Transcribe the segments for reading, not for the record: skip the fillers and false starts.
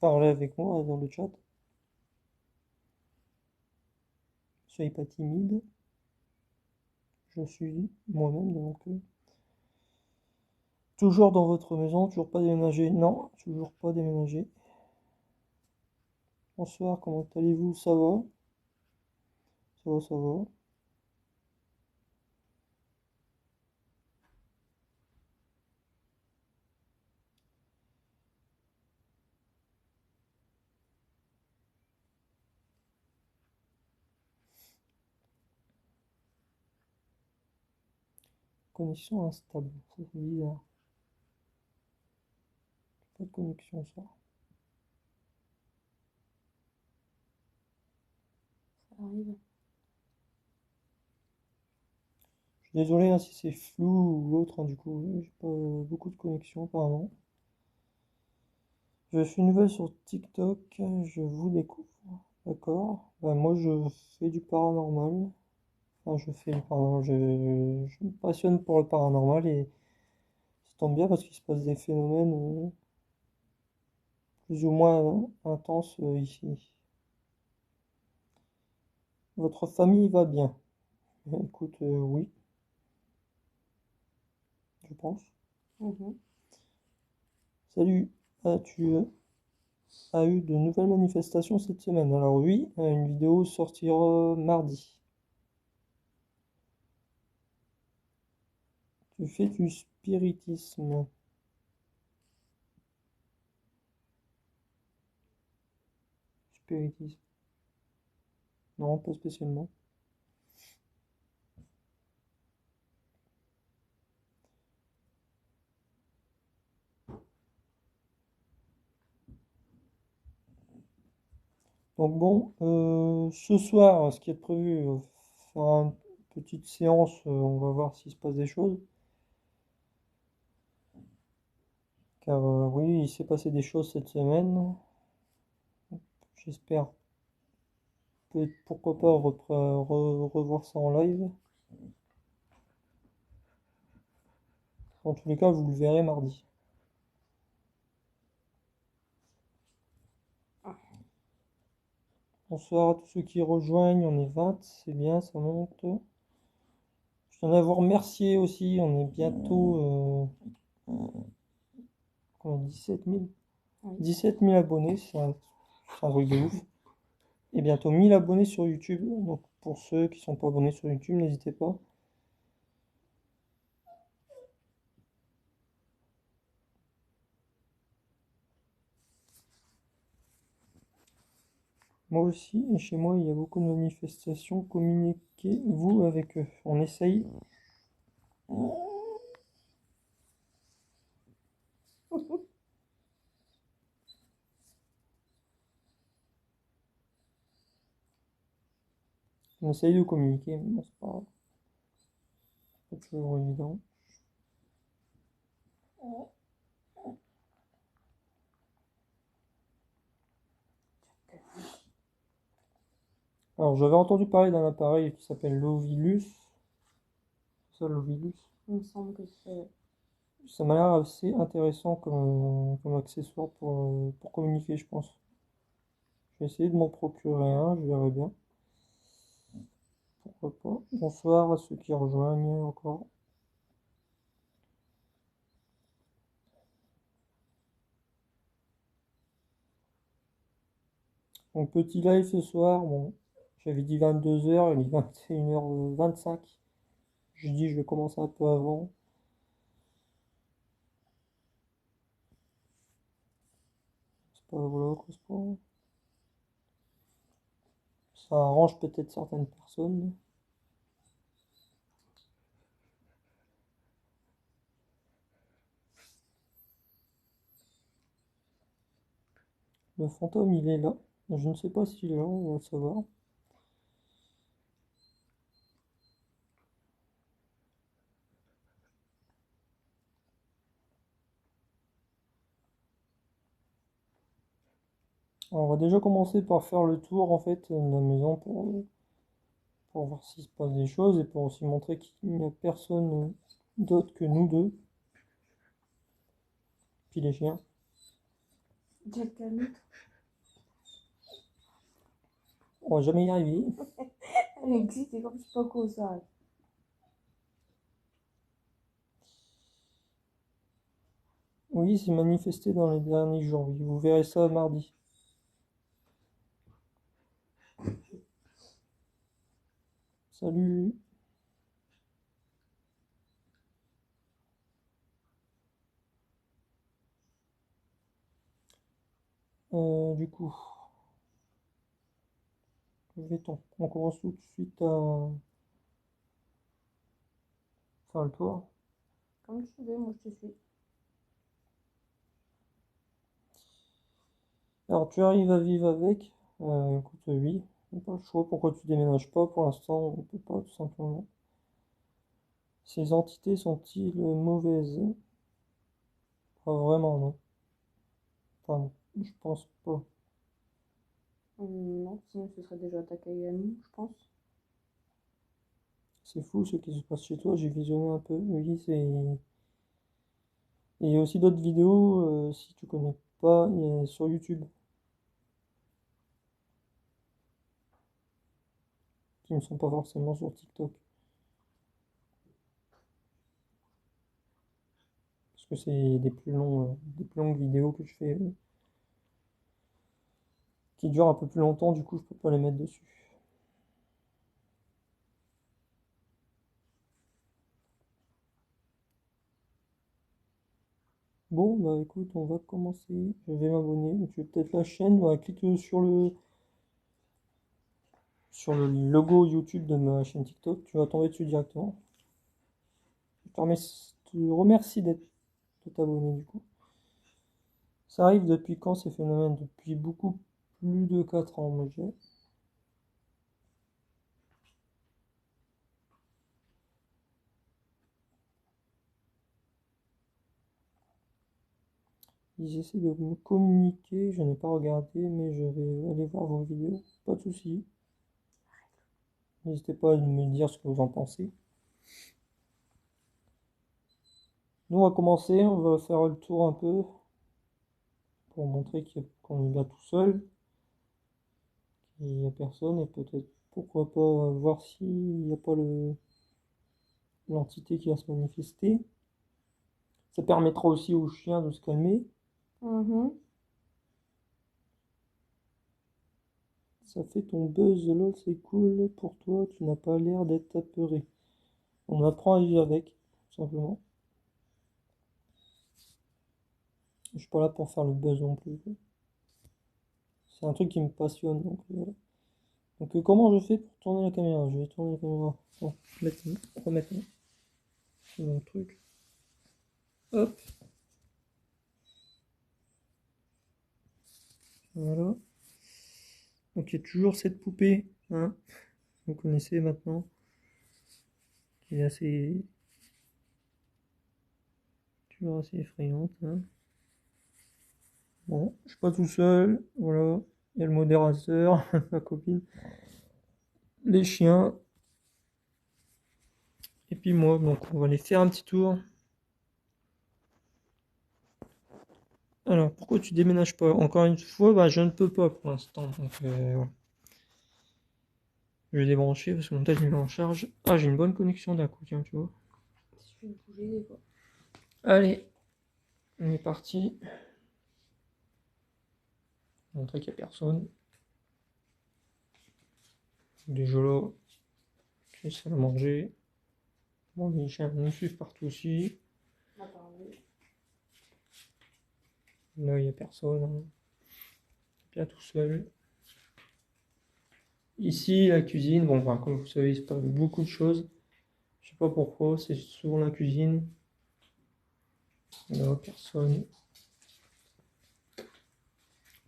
parler avec moi dans le chat. Soyez pas timide. Je suis moi-même, donc toujours dans votre maison, toujours pas déménagé. Non, toujours pas déménagé. Bonsoir, comment allez-vous? Ça va? Ça va, ça va. Connexion instable, ça c'est bizarre. Pas de connexion, ça. Ça arrive. Je suis désolé hein, si c'est flou ou autre, hein, du coup, j'ai pas beaucoup de connexion apparemment. Je suis nouvelle sur TikTok, je vous découvre. D'accord. Bah, moi, je fais du paranormal. Enfin, je fais du paranormal. Je me passionne pour le paranormal et ça tombe bien parce qu'il se passe des phénomènes plus ou moins intenses ici. Votre famille va bien? Écoute, oui, je pense. Mhm. Salut, tu as eu de nouvelles manifestations cette semaine? Alors oui, une vidéo sortira mardi. Tu fais du spiritisme. Spiritisme. Non, pas spécialement. Donc bon, ce soir, ce qui est prévu, faire une petite séance, on va voir s'il se passe des choses. Car oui, il s'est passé des choses cette semaine. J'espère pourquoi pas revoir ça en live. En tous les cas, vous le verrez mardi. Bonsoir à tous ceux qui rejoignent, on est 20, c'est bien, ça monte. Je tiens à vous remercier aussi, on est bientôt 17 000. Oui. 17 000 abonnés, c'est un truc de ouf. Et bientôt 1000 abonnés sur YouTube. Donc pour ceux qui sont pas abonnés sur YouTube, n'hésitez pas. Moi aussi, et chez moi, il y a beaucoup de manifestations. Communiquez-vous avec eux. On essaye. On essaye de communiquer, mais bon, c'est pas toujours évident. Alors, j'avais entendu parler d'un appareil qui s'appelle l'Ovilus. C'est ça, l'Ovilus. Il me semble que c'est. Ça m'a l'air assez intéressant comme accessoire pour communiquer, je pense. Je vais essayer de m'en procurer un, je verrai bien. Pourquoi pas. Bonsoir à ceux qui rejoignent encore. Donc petit live ce soir, bon, j'avais dit 22 h, il est 21 h 25. Je dis je vais commencer un peu avant. C'est pas voilà quoi, c'est pas. Ça arrange peut-être certaines personnes. Le fantôme il est là. Je ne sais pas s'il est là, on va le savoir. Alors, on va déjà commencer par faire le tour en fait de la maison pour voir s'il se passe des choses et pour aussi montrer qu'il n'y a personne d'autre que nous deux. Puis les chiens. Déjà calme. On va jamais y arriver. Elle existe, et comme je sais pas quoi ça. Oui, c'est manifesté dans les derniers jours. Oui, vous verrez ça mardi. Salut. Du coup, que fait-on? On commence tout de suite à faire le tour. Comme tu veux, moi je te suis. Alors, tu arrives à vivre avec? Écoute, oui. On n'a pas le choix. Pourquoi tu déménages pas? Pour l'instant, on peut pas, tout simplement. Ces entités sont-ils mauvaises? Pas vraiment, non. Enfin, je pense pas. Non, sinon ce serait déjà attaqué à nous, je pense. C'est fou ce qui se passe chez toi. J'ai visionné un peu. Oui, c'est. Et il y a aussi d'autres vidéos, si tu connais pas, il y a sur YouTube, qui ne sont pas forcément sur TikTok. Parce que c'est des plus longues vidéos que je fais, qui durent un peu plus longtemps, du coup je peux pas les mettre dessus. Bon, bah écoute, on va commencer. Je vais m'abonner. Tu veux peut-être la chaîne? Ouais, clique sur le logo YouTube de ma chaîne TikTok. Tu vas tomber dessus directement. Je te remercie de t'abonner du coup. Ça arrive depuis quand ces phénomènes? Depuis beaucoup plus de 4 ans, moi je dirais. Ils essaient de me communiquer, je n'ai pas regardé, mais je vais aller voir vos vidéos. Pas de souci. N'hésitez pas à me dire ce que vous en pensez. Nous, on va commencer, on va faire le tour un peu pour montrer qu'on est là tout seul, qu'il n'y a personne, et peut-être pourquoi pas voir s'il n'y a pas l'entité qui va se manifester. Ça permettra aussi aux chiens de se calmer. Mhm. Ça fait ton buzz, lol, c'est cool pour toi, tu n'as pas l'air d'être apeuré. On apprend à vivre avec, tout simplement. Je suis pas là pour faire le buzz non plus. C'est un truc qui me passionne, donc voilà. Donc comment je fais pour tourner la caméra? Je vais tourner la caméra. Attends, remettre mon truc. Hop, voilà. Donc il y a toujours cette poupée, hein, vous connaissez maintenant, qui est toujours assez effrayante, hein. Bon, je suis pas tout seul, voilà. Il y a le modérateur, ma copine, les chiens, et puis moi. Donc on va aller faire un petit tour. Alors, pourquoi tu déménages pas? Encore une fois, bah, je ne peux pas pour l'instant. Donc, voilà. Je vais débrancher parce que mon téléphone est en charge. Ah, j'ai une bonne connexion d'un coup, tiens, tu vois. Si je vais bouger des fois. Allez, on est parti. Montrer qu'il n'y a personne. Déjà là, j'essaie de manger. Bon, les chiens me suivent partout aussi. Là, il n'y a personne, hein. Bien tout seul. Ici, la cuisine. Bon, bah, comme vous savez, il se passe beaucoup de choses. Je sais pas pourquoi, c'est souvent la cuisine. Là, personne.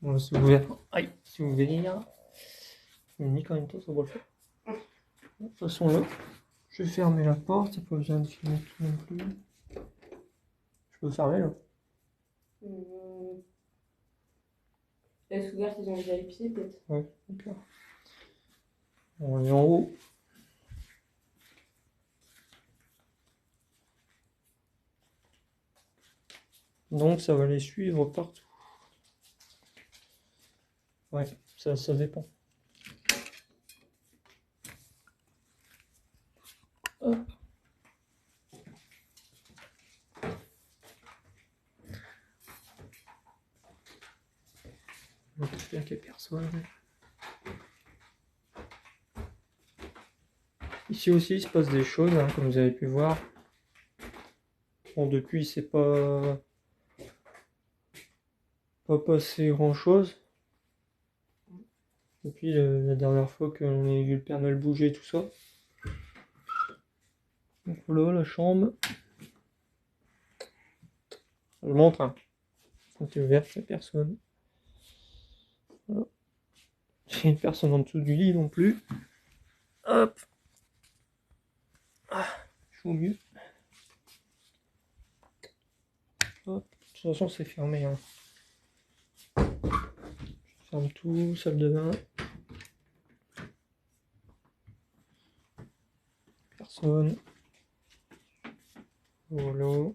Bon, si vous voulez, aïe, si vous voulez venir, nique en même temps, ça va le faire. De toute façon, là, je vais fermer la porte, il n'y a pas besoin de filmer tout non plus. Je peux fermer là. Laisse ouvert qu'ils ont envie d'aller pisser peut-être. Ouais, d'accord. On est en haut. Donc ça va les suivre partout. Ouais, ça dépend. Hop. Donc, il n'y a personne. Ici aussi, il se passe des choses, hein, comme vous avez pu voir. Bon, depuis, c'est pas passé grand-chose. Depuis la dernière fois qu'on a vu le Père Noël bouger et tout ça. Donc voilà, la chambre. Je montre, hein. C'est ouvert, il n'y a personne. Voilà. Il n'y a une personne en dessous du lit non plus. Hop. Ah, je suis au mieux. Hop. De toute façon, c'est fermé, hein. Je ferme tout, salle de bain. Personne. Voilà.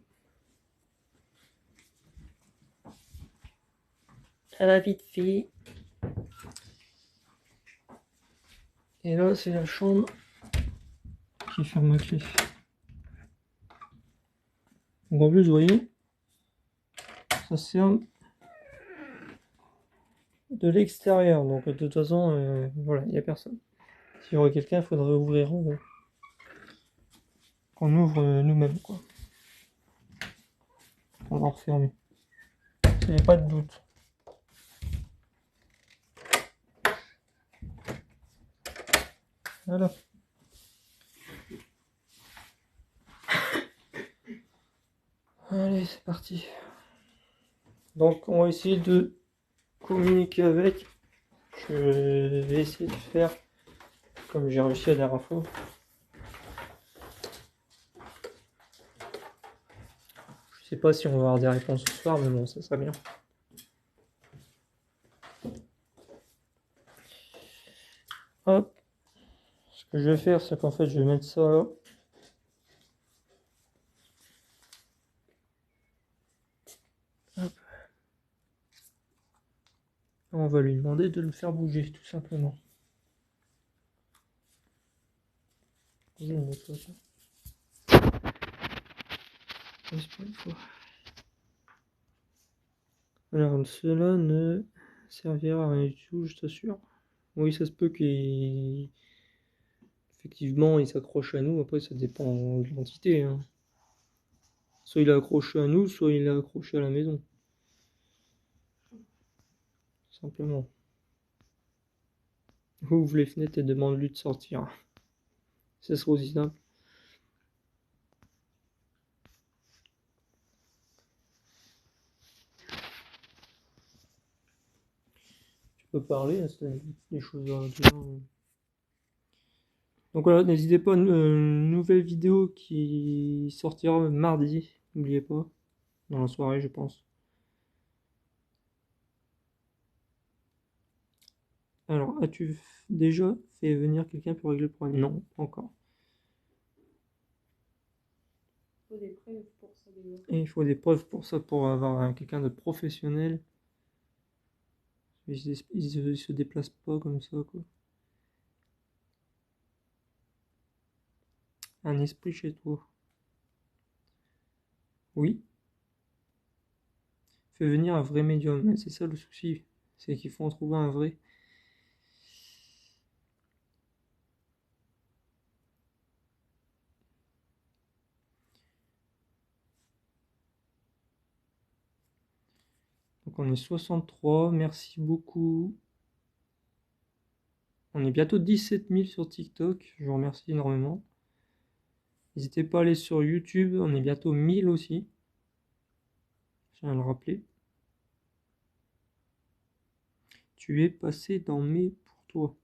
Ça va vite fait. Et là, c'est la chambre qui ferme à clé. Donc en plus, vous voyez, ça sert de l'extérieur. Donc de toute façon, voilà, il n'y a personne. S'il y aurait quelqu'un, il faudrait ouvrir. Qu'on ouvre nous-mêmes, quoi. On va refermer. Il n'y a pas de doute. Voilà. Allez, c'est parti. Donc, on va essayer de communiquer avec. Je vais essayer de faire comme j'ai réussi la dernière fois. Je sais pas si on va avoir des réponses ce soir, mais bon, ça serait bien. Hop. Ce que je vais faire, c'est qu'en fait, je vais mettre ça là. Hop. On va lui demander de le faire bouger, tout simplement. Je vais le mettre là. Alors, cela ne servira à rien du tout, je t'assure. Oui, ça se peut qu'effectivement il s'accroche à nous, après ça dépend de l'entité, hein. Soit il est accroché à nous, soit il est accroché à la maison. Simplement. Ouvre les fenêtres et demande-lui de sortir. Ça sera aussi simple. Tu peux parler, hein, c'est des choses à dire. Donc voilà, n'hésitez pas, une nouvelle vidéo qui sortira mardi, n'oubliez pas, dans la soirée je pense. Alors, as-tu déjà fait venir quelqu'un pour régler le problème? Non, pas encore. Il faut des preuves pour ça déjà. Et il faut des preuves pour ça, pour avoir quelqu'un de professionnel. Ils se déplacent pas comme ça, quoi. Un esprit chez toi. Oui. Fais venir un vrai médium. Mais c'est ça le souci. C'est qu'il faut en trouver un vrai. Donc on est 63. Merci beaucoup. On est bientôt 17 000 sur TikTok. Je vous remercie énormément. N'hésitez pas à aller sur YouTube. On est bientôt 1000 aussi. Je viens de le rappeler. Tu es passé dans mes pour toi.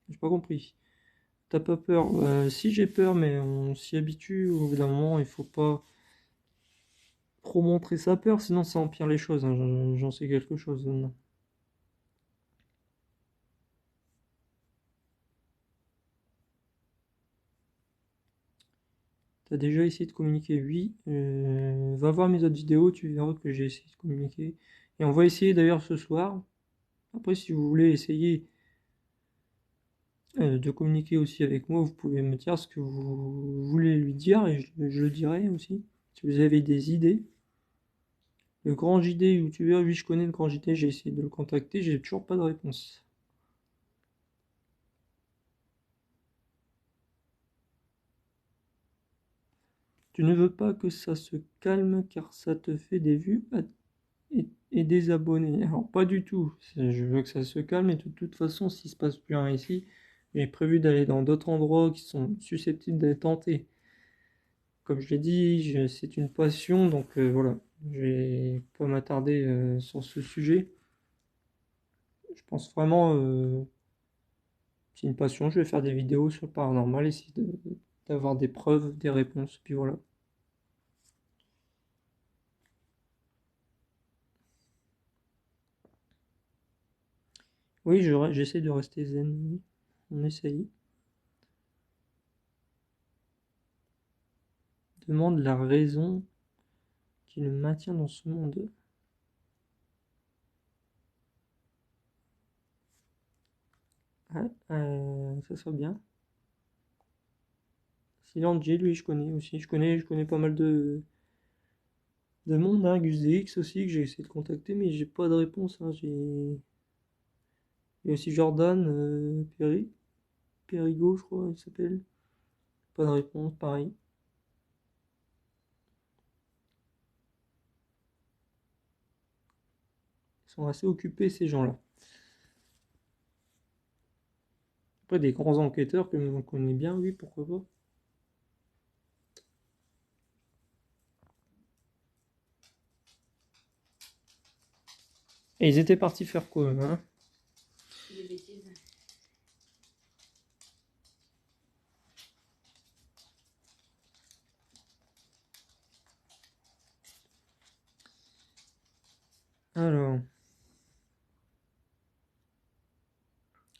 J'ai pas compris. T'as pas peur? Si j'ai peur, mais on s'y habitue. Au bout d'un moment, il faut pas trop montrer sa peur, sinon ça empire les choses, hein. J'en sais quelque chose maintenant. T'as déjà essayé de communiquer? Oui. Va voir mes autres vidéos, tu verras que j'ai essayé de communiquer. Et on va essayer d'ailleurs ce soir. Après, si vous voulez essayer de communiquer aussi avec moi, vous pouvez me dire ce que vous voulez lui dire et je le dirai aussi. Si vous avez des idées. Le grand JD youtubeur, lui je connais le grand JD, j'ai essayé de le contacter, j'ai toujours pas de réponse. Tu ne veux pas que ça se calme car ça te fait des vues et des abonnés. Alors pas du tout, je veux que ça se calme et de toute façon s'il se passe plus rien ici, j'ai prévu d'aller dans d'autres endroits qui sont susceptibles d'être tentés. Comme je l'ai dit, c'est une passion, donc voilà, je vais pas m'attarder sur ce sujet. Je pense vraiment, c'est une passion, je vais faire des vidéos sur le paranormal, essayer d'avoir des preuves, des réponses, puis voilà. Oui, j'essaie de rester zen, oui. On essaye. Demande la raison qui le maintient dans ce monde. Ah, ça serait bien. Silent J, lui, je connais aussi. Je connais pas mal de monde, hein. Gus DX aussi, que j'ai essayé de contacter, mais j'ai pas de réponse, hein. Il y a aussi Jordan Perigo, je crois, il s'appelle. Pas de réponse, pareil. Ils sont assez occupés, ces gens-là. Après, des grands enquêteurs que l'on connaît bien, oui, pourquoi pas. Et ils étaient partis faire quoi, hein? Des bêtises. Alors.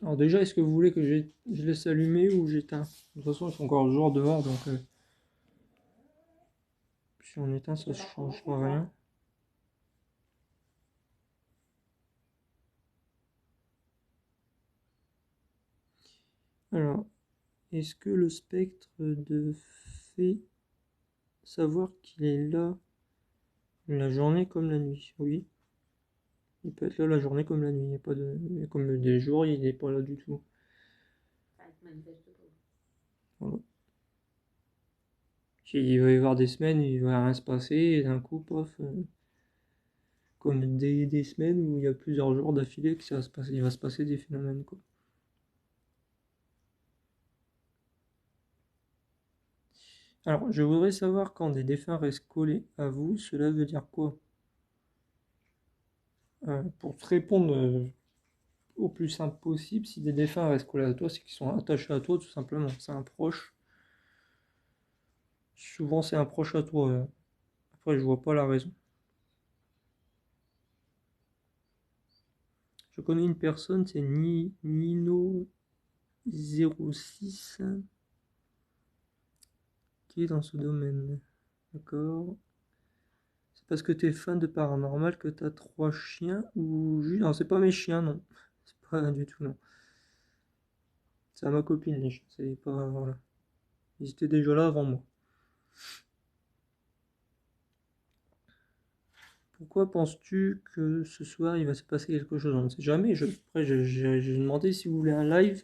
Alors déjà, est-ce que vous voulez que je laisse allumer ou j'éteins? De toute façon, il fait encore le jour dehors, donc si on éteint, ça ne changera rien. Alors, est-ce que le spectre de fait savoir qu'il est là la journée comme la nuit? Oui, il peut être là la journée comme la nuit. Il n'y a pas de... Comme des jours, il n'est pas là du tout. Ça se manifeste pas. Voilà. Il va y avoir des semaines, il va rien se passer, et d'un coup, pof, comme des semaines où il y a plusieurs jours d'affilée que ça va se passer, il va se passer des phénomènes, quoi. Alors, je voudrais savoir quand des défunts restent collés à vous, cela veut dire quoi? Pour te répondre au plus simple possible, si des défunts restent collés à toi, c'est qu'ils sont attachés à toi tout simplement. C'est un proche. Souvent, c'est un proche à toi. Après, je vois pas la raison. Je connais une personne, c'est Nino06 qui est dans ce domaine. D'accord. C'est parce que tu es fan de paranormal que tu as trois chiens ou juste. Non, c'est pas mes chiens, non. C'est pas du tout, non. C'est à ma copine, les chiens. C'est pas. Voilà. Ils étaient déjà là avant moi. Pourquoi penses-tu que ce soir il va se passer quelque chose? On ne sait jamais. Après, j'ai demandé si vous voulez un live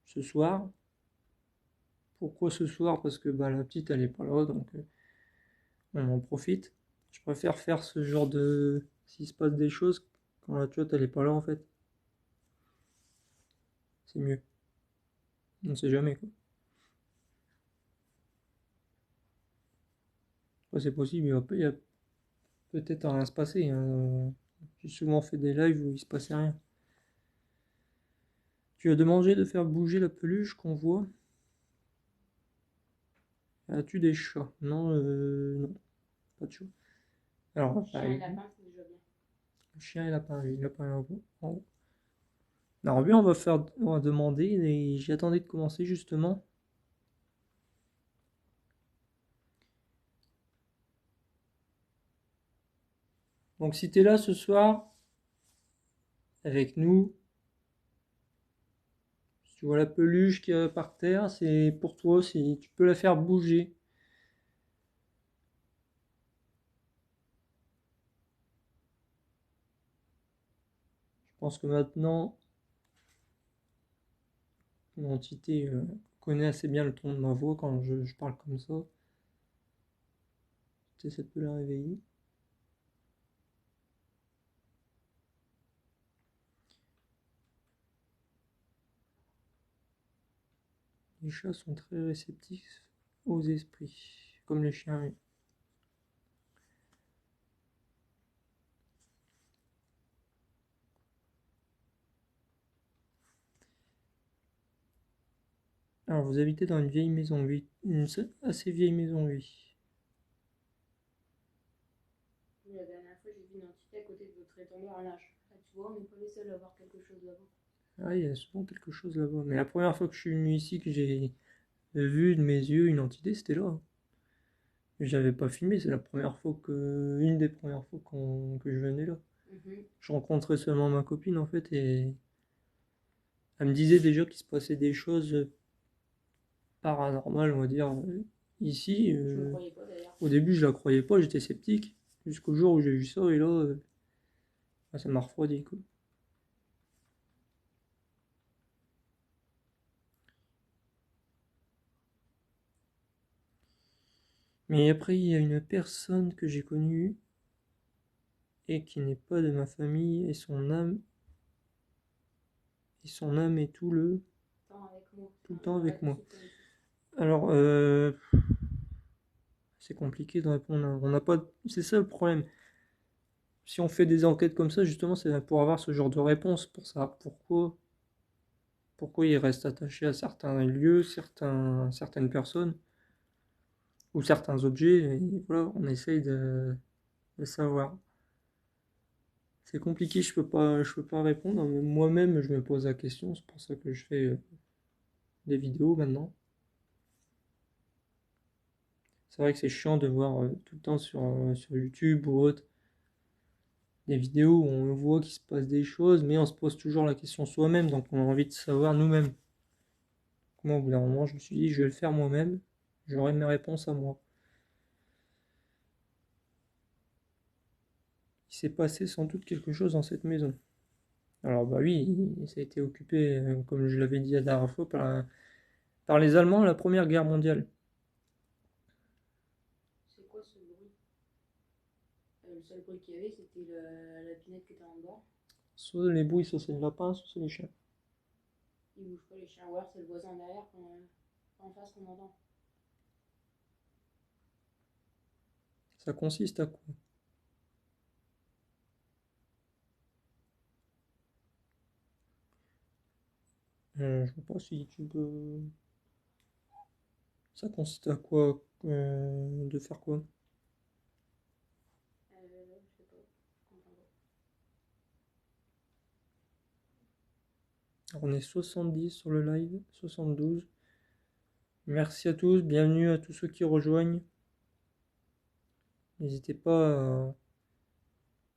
ce soir. Pourquoi ce soir? Parce que bah, la petite elle est pas là, donc on en profite. Je préfère faire ce genre de. S'il se passe des choses quand la tiotte elle est pas là en fait. C'est mieux. On ne sait jamais quoi. Après, c'est possible, il y a peut-être rien à se passer, hein. J'ai souvent fait des lives où il se passait rien. Tu as demandé de faire bouger la peluche qu'on voit. As-tu des chats? Non, non, pas de chat. Alors, Chien et lapin, c'est déjà bien. chien et lapin, oui, lapin et lapin. En haut. Alors, lui, on va demander, et j'y attendais de commencer justement. Donc si tu es là ce soir avec nous, si tu vois la peluche qui est par terre, c'est pour toi, si tu peux la faire bouger. Je pense que maintenant, l'entité connaît assez bien le ton de ma voix quand je parle comme ça. Tu essaies de peu la réveiller. Les chats sont très réceptifs aux esprits, comme les chiens. Oui. Alors, vous habitez dans une vieille maison, oui. Une assez vieille maison, oui. La dernière fois, j'ai vu une entité à côté de votre étendard à linge. Ah, tu vois, on n'est pas les seuls à avoir quelque chose là-bas. Ah, il y a souvent quelque chose là-bas. Mais la première fois que je suis venu ici, que j'ai vu de mes yeux une entité, c'était là. J'avais pas filmé, c'est la première fois une des premières fois que je venais là. Je rencontrais seulement ma copine en fait et elle me disait déjà qu'il se passait des choses paranormales, on va dire, ici. Je ne croyais pas d'ailleurs. Au début, je la croyais pas, j'étais sceptique. Jusqu'au jour où j'ai vu ça et là, ça m'a refroidi quoi. Mais après, il y a une personne que j'ai connue et qui n'est pas de ma famille et son âme est tout le temps avec moi. Alors, c'est compliqué de répondre. On n'a pas, c'est ça le problème. Si on fait des enquêtes comme ça, justement, c'est pour avoir ce genre de réponse, pour savoir pourquoi il reste attaché à certains lieux, certaines personnes ou certains objets. Et voilà, on essaye de savoir. C'est compliqué, je peux pas répondre. Moi-même, je me pose la question. C'est pour ça que je fais des vidéos maintenant. C'est vrai que c'est chiant de voir tout le temps sur YouTube ou autre des vidéos où on voit qu'il se passe des choses, mais on se pose toujours la question soi-même, donc on a envie de savoir nous-mêmes. Moi, au bout d'un moment, je me suis dit, je vais le faire moi-même, j'aurai mes réponses à moi. Il s'est passé sans doute quelque chose dans cette maison. Alors, bah oui, ça a été occupé, comme je l'avais dit la dernière fois, par les Allemands à la Première Guerre mondiale. C'est quoi ce bruit? Le seul bruit qu'il y avait, c'était la pinette qui était en bas. Soit les bruits, soit c'est le lapin, soit c'est les chiens. Ils bougent pas les chiens, ou alors c'est le voisin derrière en face qu'on entend. Ça consiste à quoi? Je sais pas si tu peux. Ça consiste à quoi? De faire quoi? Je sais pas, je comprends pas. Alors, on est 70 sur le live, 72. Merci à tous, bienvenue à tous ceux qui rejoignent. N'hésitez pas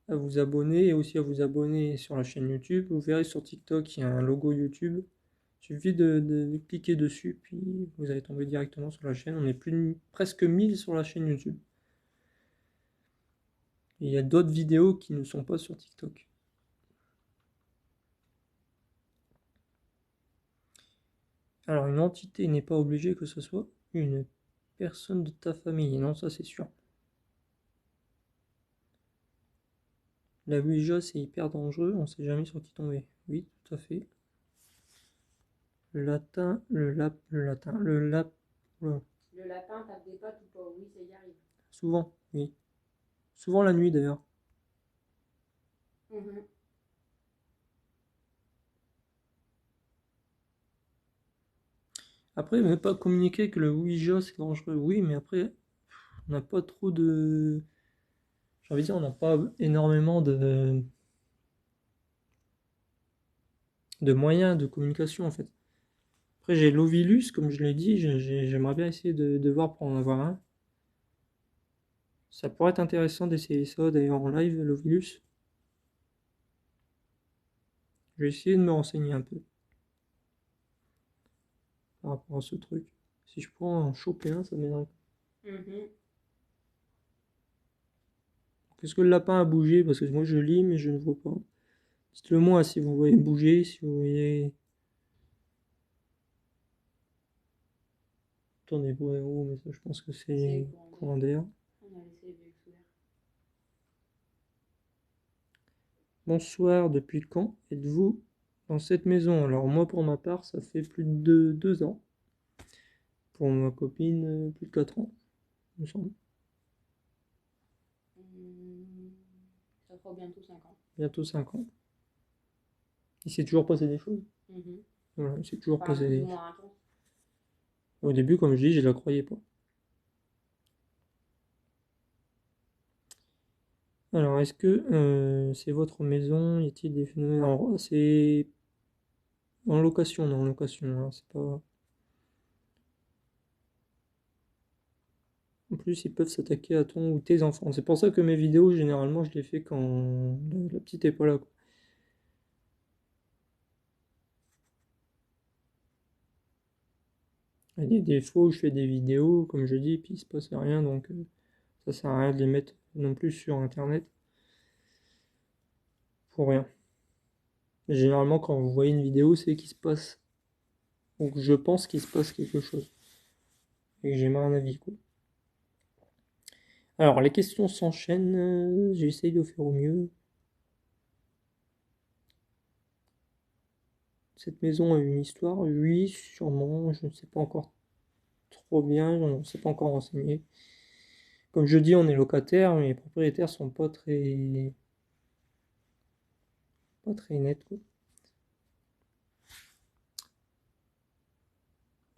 à vous abonner et aussi à vous abonner sur la chaîne YouTube. Vous verrez sur TikTok, il y a un logo YouTube. Il suffit de cliquer dessus, puis vous allez tomber directement sur la chaîne. On est presque 1000 sur la chaîne YouTube. Et il y a d'autres vidéos qui ne sont pas sur TikTok. Alors, une entité n'est pas obligée que ce soit une personne de ta famille. Non, ça c'est sûr. La Ouija, c'est hyper dangereux, on sait jamais sur qui tomber. Oui, tout à fait. Le latin, le latin, le- Le lapin tape des pattes ou pas? Oui, ça y arrive. souvent, oui. Souvent la nuit d'ailleurs. Mhm. Après, ne pas communiquer que le Ouija c'est dangereux, oui, mais après, on n'a pas trop de. J'ai envie de dire, on n'a pas énormément de moyens de communication en fait. Après, j'ai l'Ovilus, comme je l'ai dit, j'aimerais bien essayer de voir pour en avoir un. Ça pourrait être intéressant d'essayer ça d'ailleurs en live, l'Ovilus. Je vais essayer de me renseigner un peu par rapport à ce truc. Si je pourrais en choper un, ça m'aiderait. Mhm. Est-ce que le lapin a bougé? Parce que moi je lis mais je ne vois pas. Dites-le moi si vous voyez bouger, si vous voyez. Attendez, oh, mais ça je pense que C'est c'est courant d'air. courant d'air. On a laissé les BX ouverts. Bonsoir, depuis quand êtes-vous dans cette maison? Alors moi pour ma part ça fait plus de 2 ans. Pour ma copine, plus de 4 ans, il me semble. Hum, Ça fera bientôt 5 ans. Bientôt 5 ans. Il s'est toujours passé des choses. Mhm. Voilà, il s'est toujours Enfin, passé plus ou des... moins intense. Au début, comme je dis, je la croyais pas. Alors, est-ce que c'est votre maison? Y a-t-il des phénomènes? Alors, c'est en location, non, en location, hein, c'est pas... En plus, ils peuvent s'attaquer à ton ou tes enfants. C'est pour ça que mes vidéos, généralement, je les fais quand la petite est pas là, quoi. Il y a des fois où je fais des vidéos, comme je dis, puis il se passe rien, donc ça sert à rien de les mettre non plus sur Internet pour rien. Généralement, quand vous voyez une vidéo, c'est qu'il se passe, ou que je pense qu'il se passe quelque chose, et que j'aimerais un avis, quoi. Alors, les questions s'enchaînent, j'essaye de faire au mieux. Cette maison a une histoire? Oui, sûrement, je ne sais pas encore trop bien, on ne s'est pas encore renseigné. Comme je dis, on est locataire, mais les propriétaires sont pas très nets, quoi.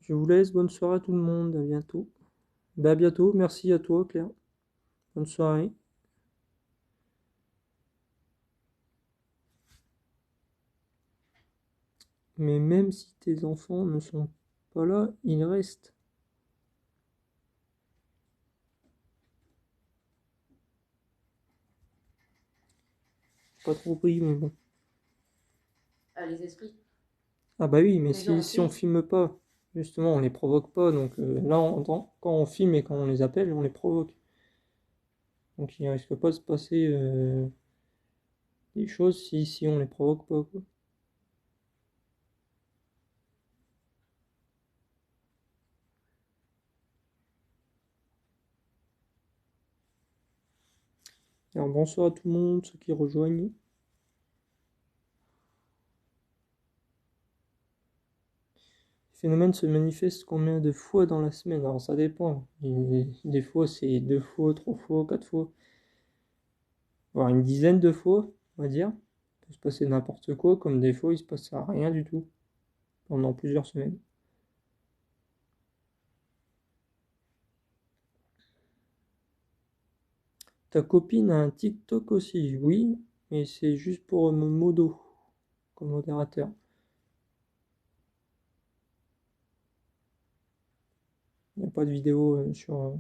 Je vous laisse, bonne soirée à tout le monde, à bientôt. Bah, à bientôt, merci à toi, Claire. Bonne soirée. Mais même si tes enfants ne sont pas là, ils restent. Pas trop pris, mais bon. Ah, les esprits. Ah bah oui, mais Mais non, si on si. filme pas, justement, on les provoque pas. Donc là, quand on filme et quand on les appelle, on les provoque. Donc il risque pas de se passer des choses si on les provoque pas, quoi. Alors bonsoir à tout le monde, ceux qui rejoignent. Le phénomène se manifeste combien de fois dans la semaine? Alors ça dépend. Des fois c'est 2 fois, 3 fois, 4 fois, voire une dizaine de fois, on va dire. Il peut se passer n'importe quoi, comme des fois il se passe rien du tout pendant plusieurs semaines. Ta copine a un TikTok aussi? Oui, mais c'est juste pour me modo, comme modérateur. Il n'y a pas de vidéo sur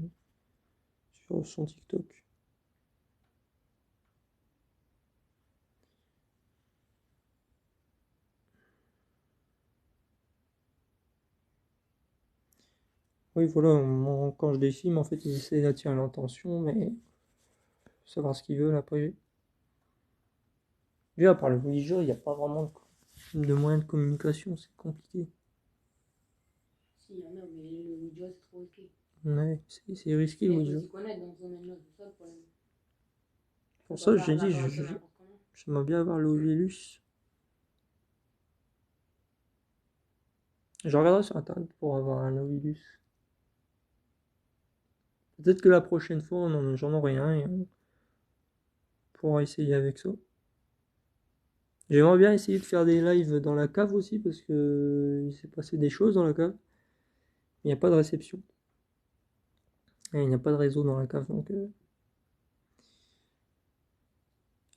son TikTok. Oui, voilà, quand je les filme, en fait, ils essaient d'attirer l'attention, mais faut savoir ce qu'ils veulent après. Vu à part le religieux, il n'y a pas vraiment de moyens de communication, c'est compliqué. Si, il y en a, mais le Ouija, c'est trop risqué. Ouais, c'est risqué le Mais il faut Ouija. s'y connaître dans ce domaine-là, c'est ça le problème. Faut Pour pas ça, faire j'ai de dit, l'apparition n'importe comment. j'aimerais bien avoir l'Ovilus. Je regarderai sur internet pour avoir un Ovilus. Peut-être que la prochaine fois, j'en aurai un et on pourra essayer avec ça. J'aimerais bien essayer de faire des lives dans la cave aussi parce que il s'est passé des choses dans la cave. Il n'y a pas de réception. Et il n'y a pas de réseau dans la cave.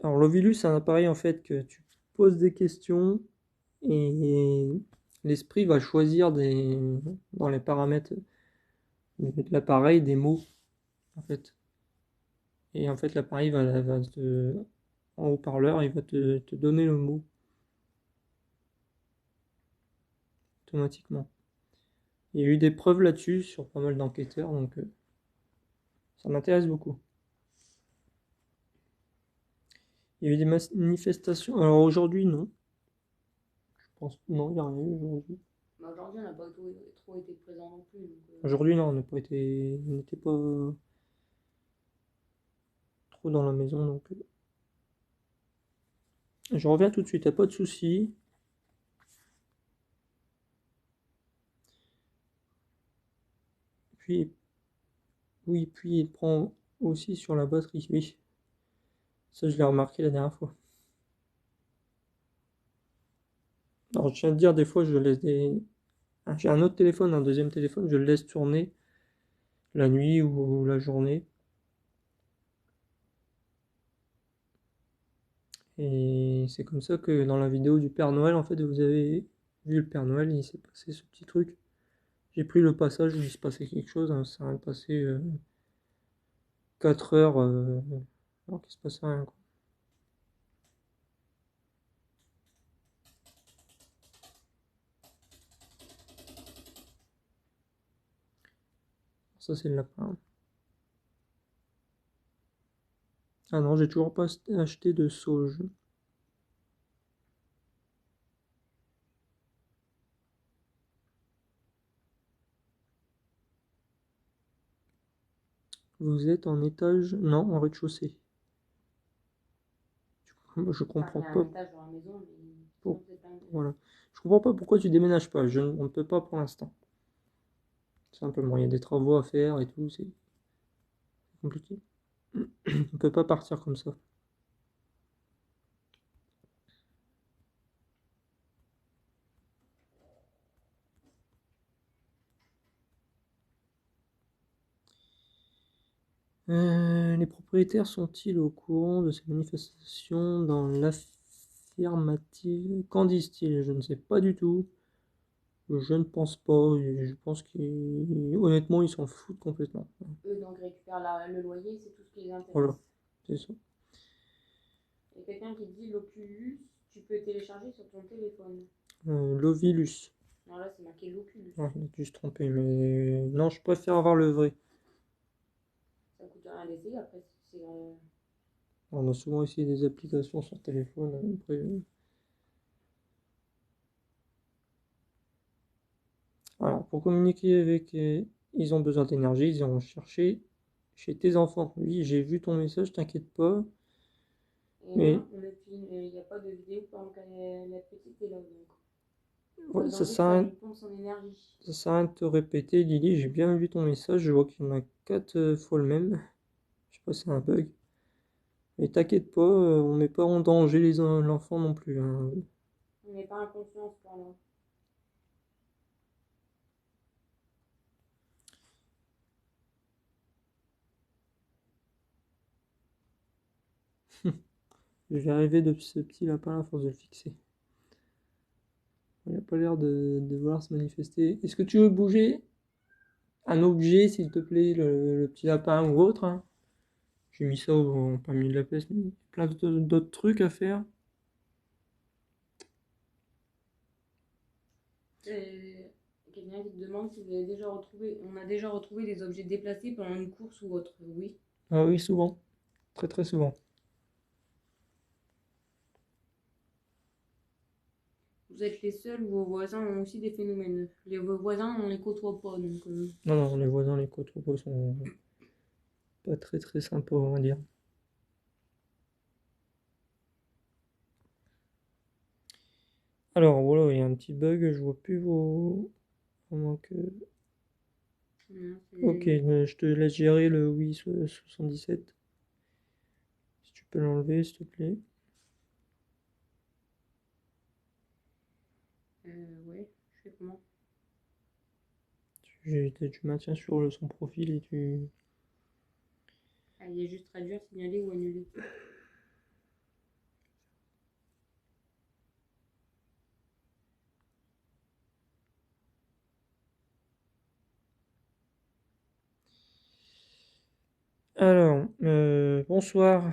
Alors l'Ovilus, c'est un appareil en fait que tu poses des questions et l'esprit va choisir dans les paramètres de l'appareil des mots en fait. Et en fait, l'appareil va en haut-parleur, il va te donner le mot automatiquement. Il y a eu des preuves là-dessus sur pas mal d'enquêteurs, donc ça m'intéresse beaucoup. Il y a eu des manifestations. Alors aujourd'hui, non. Je pense non, il n'y a rien eu aujourd'hui. Mais aujourd'hui, on n'a pas trop été présent non plus. Aujourd'hui, non, on n'était pas trop dans la maison, donc je reviens tout de suite, y a pas de souci. Puis, oui, puis il prend aussi sur la batterie, oui. Ça, je l'ai remarqué la dernière fois. Alors, je tiens à te dire, des fois, je laisse des. J'ai un autre téléphone, un deuxième téléphone, je le laisse tourner la nuit ou la journée. Et c'est comme ça que dans la vidéo du Père Noël, en fait, vous avez vu le Père Noël, il s'est passé ce petit truc. J'ai pris le passage où il se passait quelque chose, hein, ça a passé 4 heures alors qu'il se passait rien, quoi. Ça, c'est le lapin. Ah non, j'ai toujours pas acheté de sauge. Vous êtes en étage? Non, en rez-de-chaussée. Je comprends il y a pas. un étage dans la maison, mais Pour- sinon, c'est plein de. Voilà. Je comprends pas pourquoi tu déménages pas. On ne peut pas pour l'instant. Simplement, il y a des travaux à faire et tout, c'est compliqué. On peut pas partir comme ça. Les propriétaires sont-ils au courant de ces manifestations dans l'affirmative? Qu'en disent-ils? Je ne sais pas du tout. Je ne pense pas. Je pense honnêtement, ils s'en foutent complètement. Eux, donc, récupèrent le loyer, c'est tout ce qui les Voilà, intéresse. c'est ça. Il y a quelqu'un qui dit l'Oculus, tu peux télécharger sur ton téléphone. L'Ovilus. Non, là, c'est marqué l'Oculus. Ouais, il a dû se tromper, mais non, je préfère avoir le vrai. Ça coûte rien d'essayer, après, c'est. On a souvent essayé des applications sur téléphone. Après, alors, pour communiquer avec, ils ont besoin d'énergie, ils iront chercher chez tes enfants. Oui, j'ai vu ton message, t'inquiète pas. Et Mais non, il n'y a pas de vidéo pendant que la petite est là. Donc, pas ouais, danger que ça lui pompe son énergie. ça sert à rien de te répéter, Lily. J'ai bien vu ton message, je vois qu'il y en a 4 fois le même. Je sais pas si c'est un bug. Mais t'inquiète pas, on met pas en danger l'enfant non plus, hein. On n'est pas inconscient à ce point-là. Je vais rêver de ce petit lapin à force de le fixer. Il n'a pas l'air de vouloir se manifester. Est-ce que tu veux bouger un objet, s'il te plaît, le petit lapin ou autre, hein? J'ai mis ça en plein milieu de la pièce, mais il y a plein d'autres trucs à faire. Quelqu'un qui te demande si vous avez déjà retrouvé. On a déjà retrouvé des objets déplacés pendant une course ou autre. Oui. Ah oui, souvent. Très très souvent. Vous êtes les seuls ou vos voisins ont aussi des phénomènes. Vos voisins, on les côtoie pas, donc. Non, non, les voisins, les côtes sont pas très très sympas, on va dire. Alors voilà, il y a un petit bug, je vois plus vos. À moins que. Non, Ok, je te laisse gérer le Wii 77. Si tu peux l'enlever, s'il te plaît. Ouais, je fais comment? Tu maintiens sur son profil et tu. Ah, il y a juste traduire, signaler ou annuler. Alors, Bonsoir. Y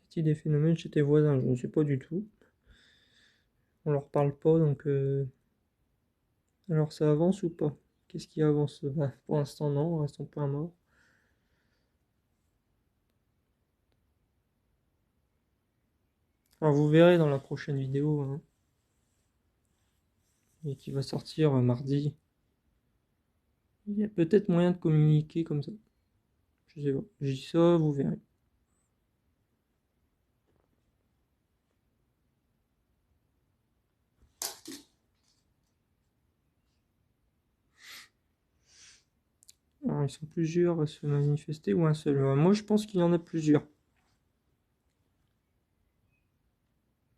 a-t-il des phénomènes chez tes voisins? Je ne sais pas du tout. On leur parle pas, donc alors ça avance ou pas? Qu'est-ce qui avance? Bah, pour l'instant non, reste en point mort. Alors vous verrez dans la prochaine vidéo, hein, et qui va sortir mardi. Il y a peut-être moyen de communiquer comme ça. Je sais pas. Je dis ça, vous verrez. Alors, ils sont plusieurs à se manifester ou un seul? Moi je pense qu'il y en a plusieurs.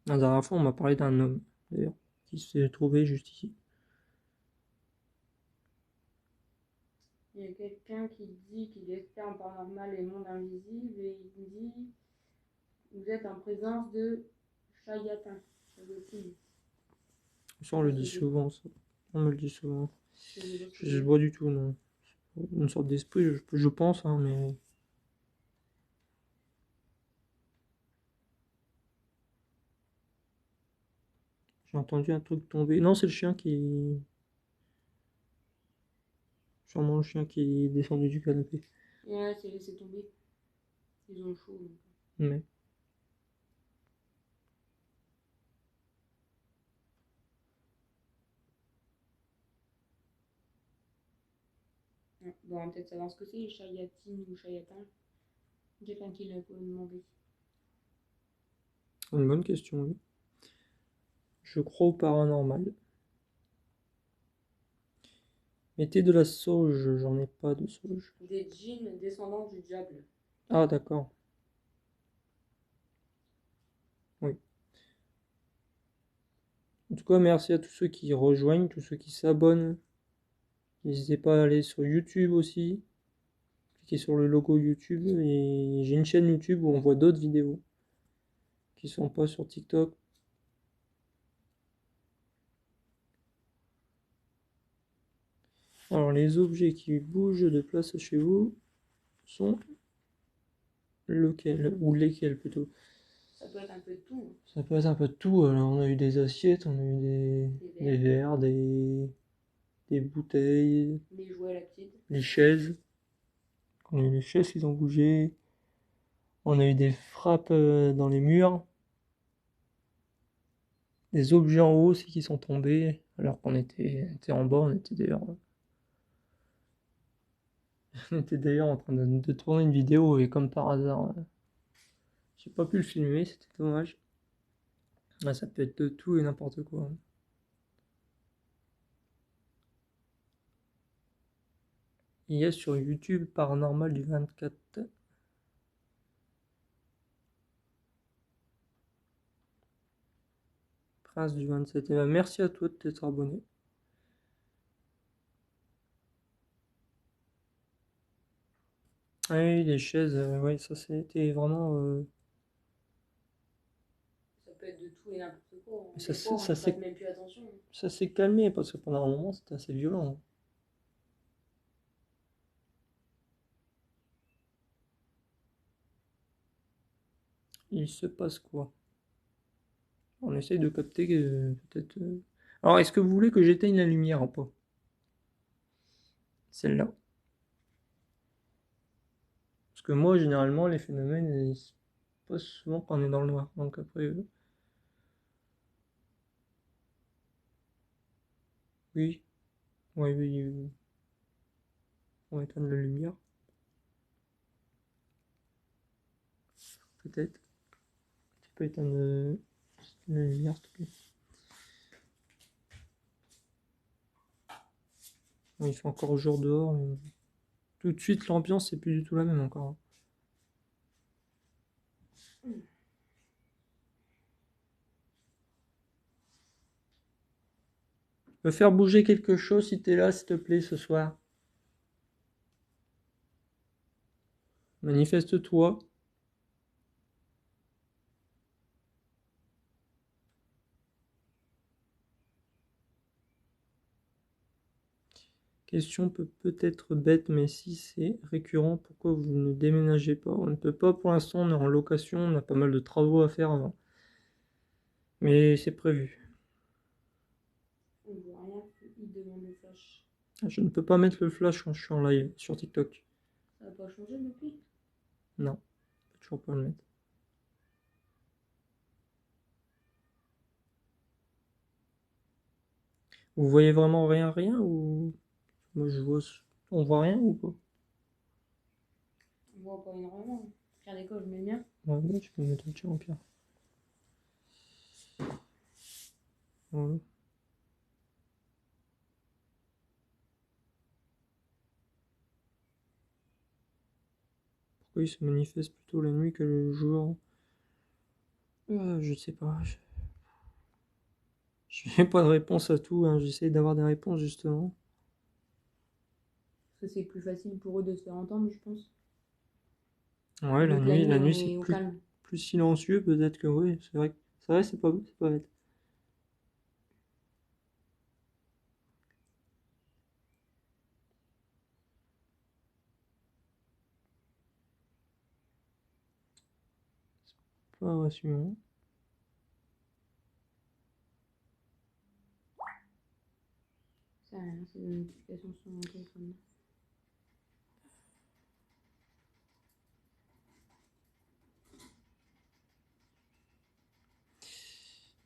La dernière fois on m'a parlé d'un homme, d'ailleurs, qui s'est trouvé juste ici. Il y a quelqu'un qui dit qu'il espère en paranormal et monde invisible et il dit vous êtes en présence de Chayatin. Ça on le dit souvent, ça. On me le dit souvent. Je sais pas ce que Je c'est. vois du tout, non. Une sorte d'esprit, je pense, hein, mais j'ai entendu un truc tomber. Non, c'est le chien qui. Sûrement le chien qui est descendu du canapé. Et là, c'est laissé tomber. Ils ont chaud. Donc. Mais. Ouais. Bon, on va peut-être savoir ce que c'est, Chayatine ou Chayatin. Quelqu'un qui l'a demandé. Une bonne question, oui. Je crois au paranormal. Mettez de la sauge, j'en ai pas de sauge. Des djinns descendants du diable. Ah, d'accord. Oui. En tout cas, merci à tous ceux qui rejoignent, tous ceux qui s'abonnent. N'hésitez pas à aller sur YouTube aussi. Cliquez sur le logo YouTube. Et j'ai une chaîne YouTube où on voit d'autres vidéos qui sont pas sur TikTok. Alors, les objets qui bougent de place chez vous sont lequel, ou lesquels plutôt. Ça peut être un peu de tout. Hein. Ça peut être un peu de tout. Alors, on a eu des assiettes, on a eu des verres, des bouteilles, Les jouets à la petite. les chaises. On a eu les chaises qui ont bougé. On a eu des frappes dans les murs. Des objets en haut aussi qui sont tombés. Alors qu'on était en bas, on était d'ailleurs en train de tourner une vidéo et comme par hasard, j'ai pas pu le filmer, c'était dommage. Ah, ça peut être de tout et n'importe quoi. Il y a sur YouTube Paranormal du 24. Prince du 27. Et ben, merci à toi de t'être abonné. Ah oui, les chaises, ouais, ça c'était vraiment. Ça peut être de tout et n'importe quoi. Ça, Des fois, on ça, ne prête même plus attention. ça s'est calmé parce que pendant un moment c'était assez violent. Il se passe quoi? On essaye de capter peut-être. Alors, est-ce que vous voulez que j'éteigne la lumière ou pas? Celle-là. Parce que moi, généralement, les phénomènes, ils se passent souvent quand on est dans le noir. Donc après, oui, oui, oui, on va éteindre la lumière. Peut-être. Tu peux éteindre la lumière, s'il te plaît. Bon, il fait encore jour dehors, mais tout de suite, l'ambiance, c'est plus du tout la même encore. Peux faire bouger quelque chose si t'es là, s'il te plaît, ce soir. Manifeste-toi. Question peut peut-être bête, mais si c'est récurrent, pourquoi vous ne déménagez pas? On ne peut pas pour l'instant, on est en location, on a pas mal de travaux à faire avant. Mais c'est prévu. On voit rien, il demande le flash. Je ne peux pas mettre le flash quand je suis en live sur TikTok. Ça n'a pas changé depuis? Non, je peux toujours pas le mettre. Vous voyez vraiment rien, rien ou moi je vois, on voit rien ou pas? On voit pas énormément. Regardez quoi, je mets bien. Ouais, ouais, tu peux me mettre le tir en pire. Voilà. Pourquoi il se manifeste plutôt la nuit que le jour? Je sais pas. Je n'ai pas de réponse à tout, hein. J'essaie d'avoir des réponses justement. Parce que c'est plus facile pour eux de se faire entendre, je pense. Ouais, Vu que la on nuit c'est est au plus, calme. plus silencieux, peut-être que oui, c'est vrai. C'est vrai, c'est pas bête. Pas rassurant. Ça, c'est une notification sur mon téléphone.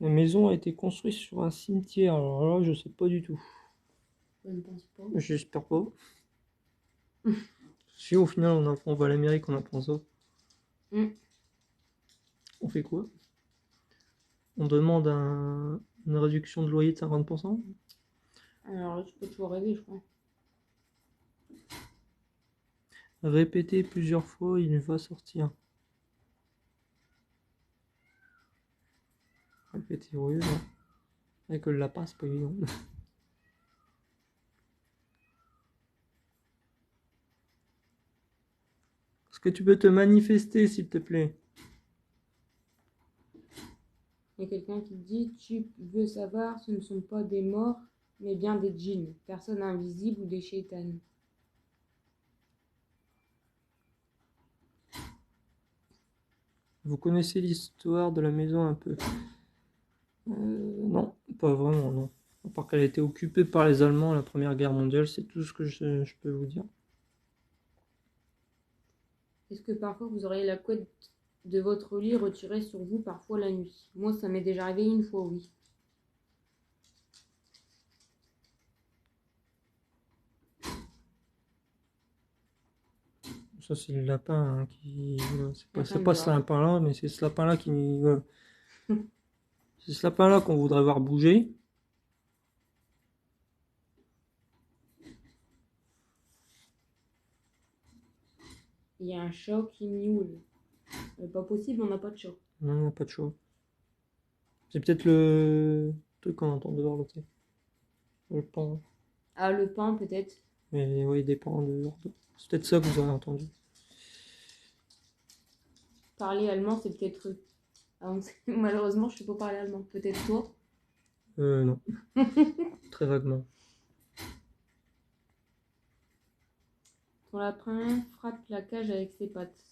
La maison a été construite sur un cimetière, alors là, je sais pas du tout. Je ne pense pas. J'espère pas. Si au final on va à l'Amérique, on apprend ça. Mm. On fait quoi? On demande une réduction de loyer de 50%? Alors là, tu peux toujours rêver, je crois. Répéter plusieurs fois, il va sortir. Répéter, oui, ouais. Avec le lapin, c'est pas évident. Est-ce que tu peux te manifester, s'il te plaît? Il y a quelqu'un qui dit tu veux savoir, ce ne sont pas des morts, mais bien des djinns, personnes invisibles ou des shaitans. Vous connaissez l'histoire de la maison un peu? Non, pas vraiment, non. À part qu'elle a été occupée par les Allemands à la Première Guerre mondiale, c'est tout ce que je peux vous dire. Est-ce que parfois vous auriez la couette de votre lit retirée sur vous parfois la nuit? Moi, ça m'est déjà arrivé une fois, oui. Ça, c'est le lapin hein, qui. Voilà, c'est Enfin, pas ce lapin-là, mais c'est ce lapin-là qui. Voilà. C'est ce lapin-là qu'on voudrait voir bouger. il y a un chat qui miaule. Pas possible, on n'a pas de chat. Non, non, pas de chaud. C'est peut-être le truc qu'on entend dehors, là, tu sais. Le pan. Ah, le pain, peut-être. Mais oui, il dépend dehors. C'est peut-être ça que vous aurez entendu. Parler allemand, c'est peut-être eux. Ah, malheureusement, je ne sais pas parler allemand. Peut-être toi. Non. Très vaguement. Ton lapin frappe la cage avec ses pattes.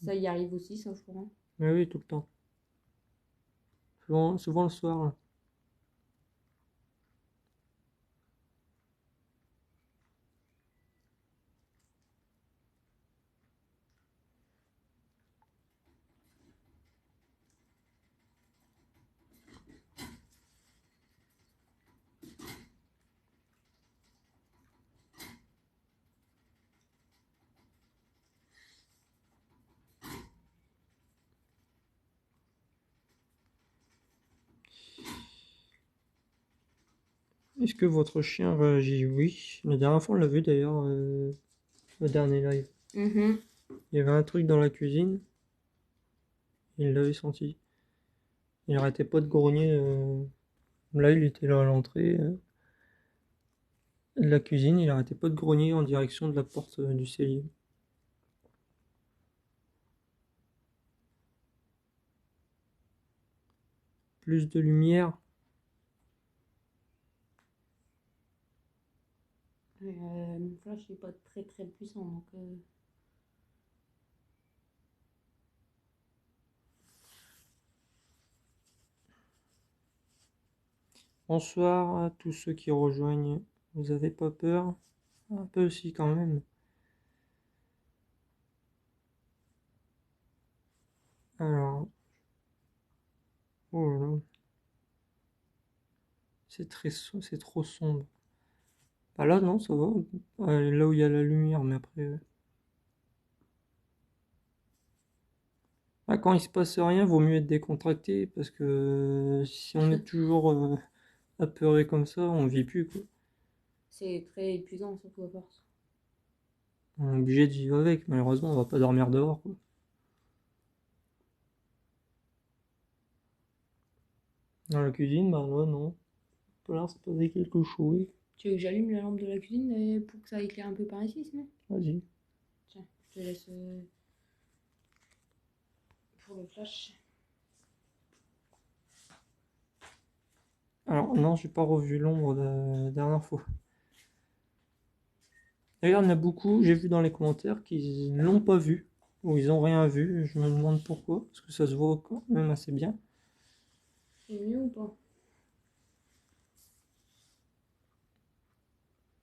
Ça y arrive aussi, ça, je crois. Mais oui, tout le temps. Souvent le soir, là. Est-ce que votre chien réagit? Oui. La dernière fois, on l'a vu d'ailleurs, au dernier live. Mhm. Il y avait un truc dans la cuisine, il l'avait senti. Il arrêtait pas de grogner. Là, il était là à l'entrée de la cuisine, il arrêtait pas de grogner en direction de la porte du cellier. Plus de lumière. Mon flash n'est pas très très puissant, donc Bonsoir à tous ceux qui rejoignent. Vous avez pas peur? Un peu aussi quand même. Alors, oh là là, c'est trop sombre. Bah là non, ça va. Là où il y a la lumière, mais après. Ah, quand il se passe rien, vaut mieux être décontracté parce que si on est toujours apeuré comme ça, on vit plus quoi. c'est très épuisant, surtout à force. On est obligé de vivre avec. Malheureusement, on va pas dormir dehors quoi. Dans la cuisine, bah là non. Pas l'air de se passer quelque chose. Tu veux que j'allume la lampe de la cuisine pour que ça éclaire un peu par ici, sinon? Vas-y. Tiens, je te laisse pour le flash. Alors non, j'ai pas revu l'ombre de la dernière fois. D'ailleurs, il y en a beaucoup, j'ai vu dans les commentaires, qui l'ont pas vu, ou ils ont rien vu. Je me demande pourquoi, parce que ça se voit quand même assez bien. C'est mieux ou pas?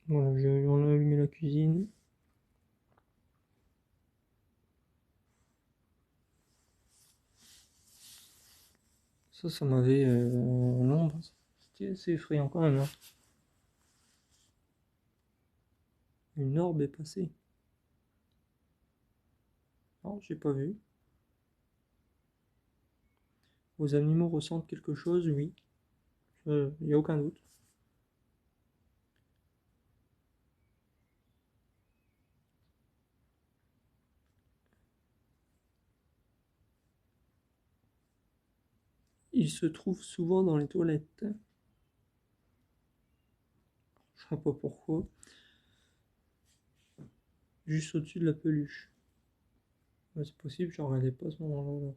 Voilà, on a allumé la cuisine. Ça m'avait l'ombre. C'était assez effrayant quand même, hein. Une orbe est passée. Non, j'ai pas vu. Vos animaux ressentent quelque chose, oui. Il n'y a aucun doute. Ils se trouvent souvent dans les toilettes. Je sais pas pourquoi. Juste au-dessus de la peluche. Ouais, c'est possible, j'en regardais pas à ce moment-là.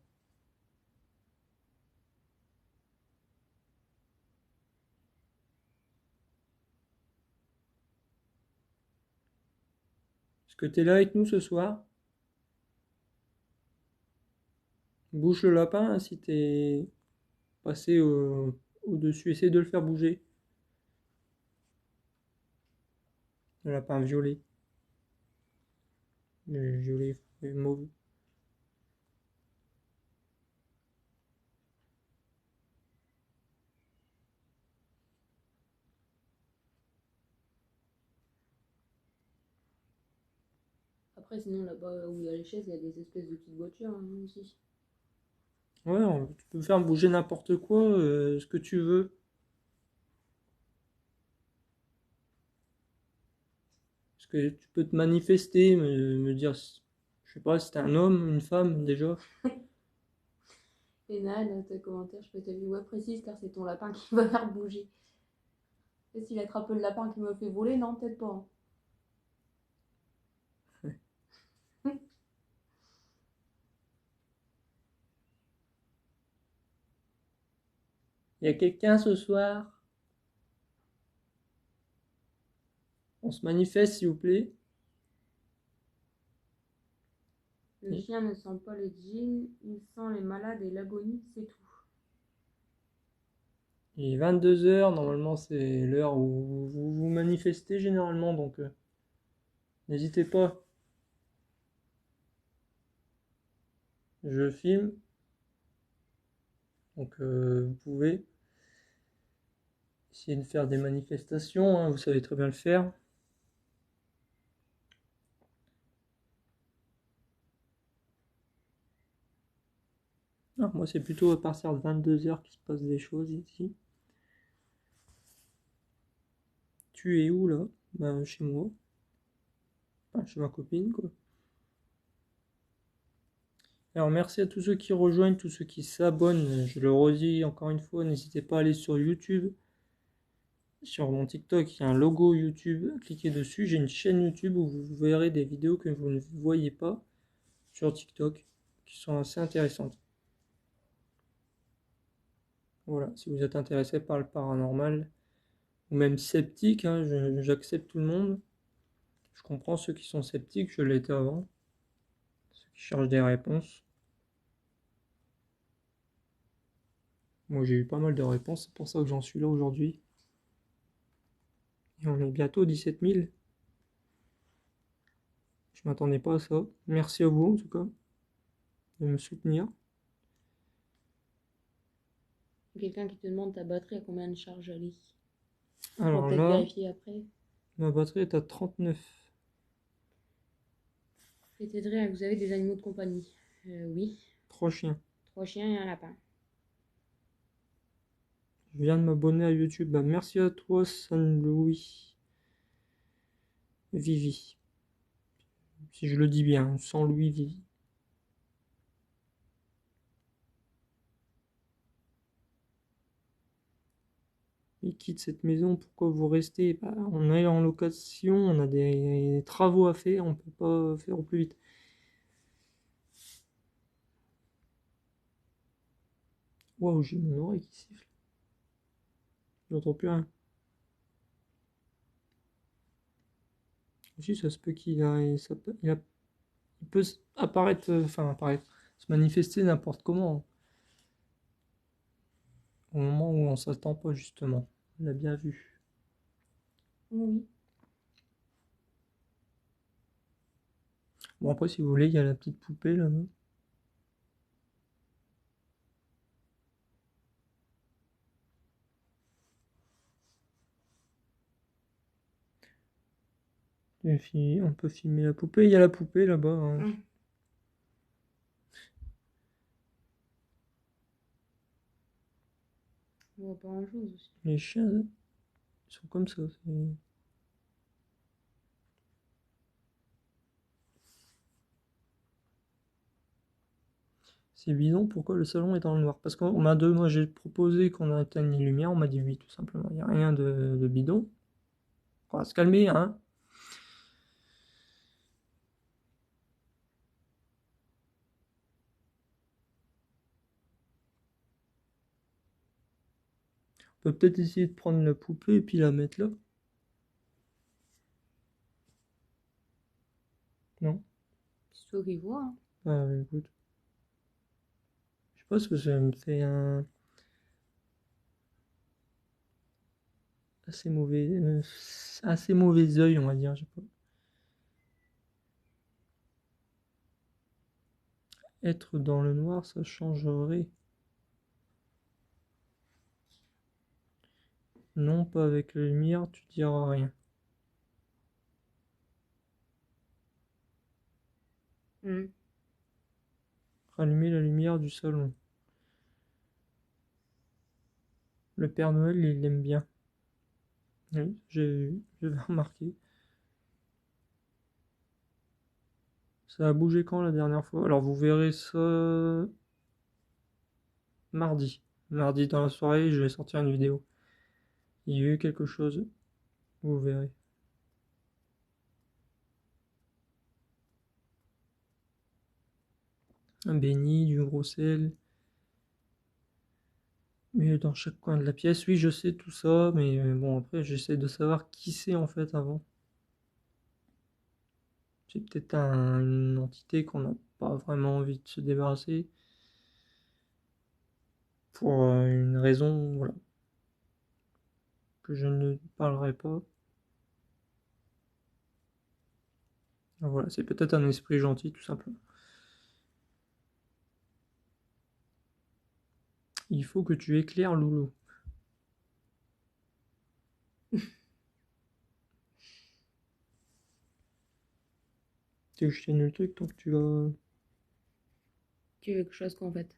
Est-ce que t'es là avec nous ce soir? Bouge le lapin hein, si t'es passé au-dessus. Essaye de le faire bouger. Le lapin violet. Le violet et mauve. Après, sinon, là-bas où il y a les chaises, il y a des espèces de petites voitures aussi. Ouais, tu peux faire bouger n'importe quoi, ce que tu veux. Parce que tu peux te manifester, me dire, je sais pas, si t'es un homme, une femme déjà. Et Nan, dans tes commentaires, je peux te dire, ouais, précise, car c'est ton lapin qui va faire bouger. Et s'il attrape le lapin qui me fait voler, non, peut-être pas. Hein. Il y a quelqu'un ce soir? On se manifeste s'il vous plaît. Le chien ne sent pas les djinns, il sent les malades et l'agonie, c'est tout. Il est 22 h, normalement c'est l'heure où vous vous manifestez généralement, donc n'hésitez pas. Je filme, donc vous pouvez essayer de faire des manifestations, hein, vous savez très bien le faire. Ah, moi c'est plutôt à partir de 22 h qu'il se passe des choses ici. Tu es où là? Ben chez moi. Enfin, chez ma copine quoi. Alors merci à tous ceux qui rejoignent, tous ceux qui s'abonnent. Je le redis encore une fois, n'hésitez pas à aller sur YouTube. Sur mon TikTok, il y a un logo YouTube. Cliquez dessus. J'ai une chaîne YouTube où vous verrez des vidéos que vous ne voyez pas sur TikTok qui sont assez intéressantes. Voilà, si vous êtes intéressé par le paranormal ou même sceptique, hein, j'accepte tout le monde. Je comprends ceux qui sont sceptiques, je l'étais avant. Ceux qui cherchent des réponses. Moi j'ai eu pas mal de réponses, c'est pour ça que j'en suis là aujourd'hui. Et on est bientôt 17 000. Je m'attendais pas à ça. Merci à vous en tout cas de me soutenir. Quelqu'un qui te demande ta batterie à combien de charge elle est. On va Alors peut-être là, vérifier après. ma batterie est à 39. Et t'aiderais, vous avez des animaux de compagnie? Oui. 3 chiens. 3 chiens et un lapin. Je viens de m'abonner à YouTube. Bah, merci à toi, San Louis. Vivi. Si je le dis bien, San Louis Vivi. Il quitte cette maison, pourquoi vous restez? Bah, on est en location, on a des travaux à faire, on peut pas faire au plus vite. Waouh, j'ai mon oreille qui siffle. J'entends plus rien. Aussi, ça se peut il peut apparaître, enfin apparaître, se manifester n'importe comment, au moment où on s'attend pas justement. On l'a bien vu. Oui. Bon après, si vous voulez, il y a la petite poupée là-bas. On peut filmer la poupée. Il y a la poupée là-bas, hein. On voit pas grand-chose aussi. Les chiens, ils sont comme ça. C'est bidon, pourquoi le salon est dans le noir? Parce moi j'ai proposé qu'on éteigne les lumières, on m'a dit oui, tout simplement. Il n'y a rien de bidon. On va se calmer, hein. On peut peut-être essayer de prendre la poupée et puis la mettre là. Non? C'est toi qui vois. Hein. Ah, écoute. Je sais pas ce que ça me fait un assez mauvais œil, on va dire. Je sais pas. Être dans le noir, ça changerait. Non, pas avec la lumière, tu diras rien. Rallumer la lumière du salon. Le Père Noël, il l'aime bien. Oui, j'avais remarqué. Ça a bougé quand la dernière fois? Alors vous verrez ça mardi. Mardi dans la soirée, je vais sortir une vidéo. Il y a eu quelque chose, vous verrez. Un béni, du gros sel. Mais dans chaque coin de la pièce, oui, je sais tout ça, mais bon, après, j'essaie de savoir qui c'est en fait avant. C'est peut-être une entité qu'on n'a pas vraiment envie de se débarrasser. Pour une raison, voilà, que je ne parlerai pas. Voilà, c'est peut-être un esprit gentil, tout simplement. Il faut que tu éclaires Loulou. Tu veux que je tienne le truc tant que tu vas Tu veux que je fasse quoi en fait?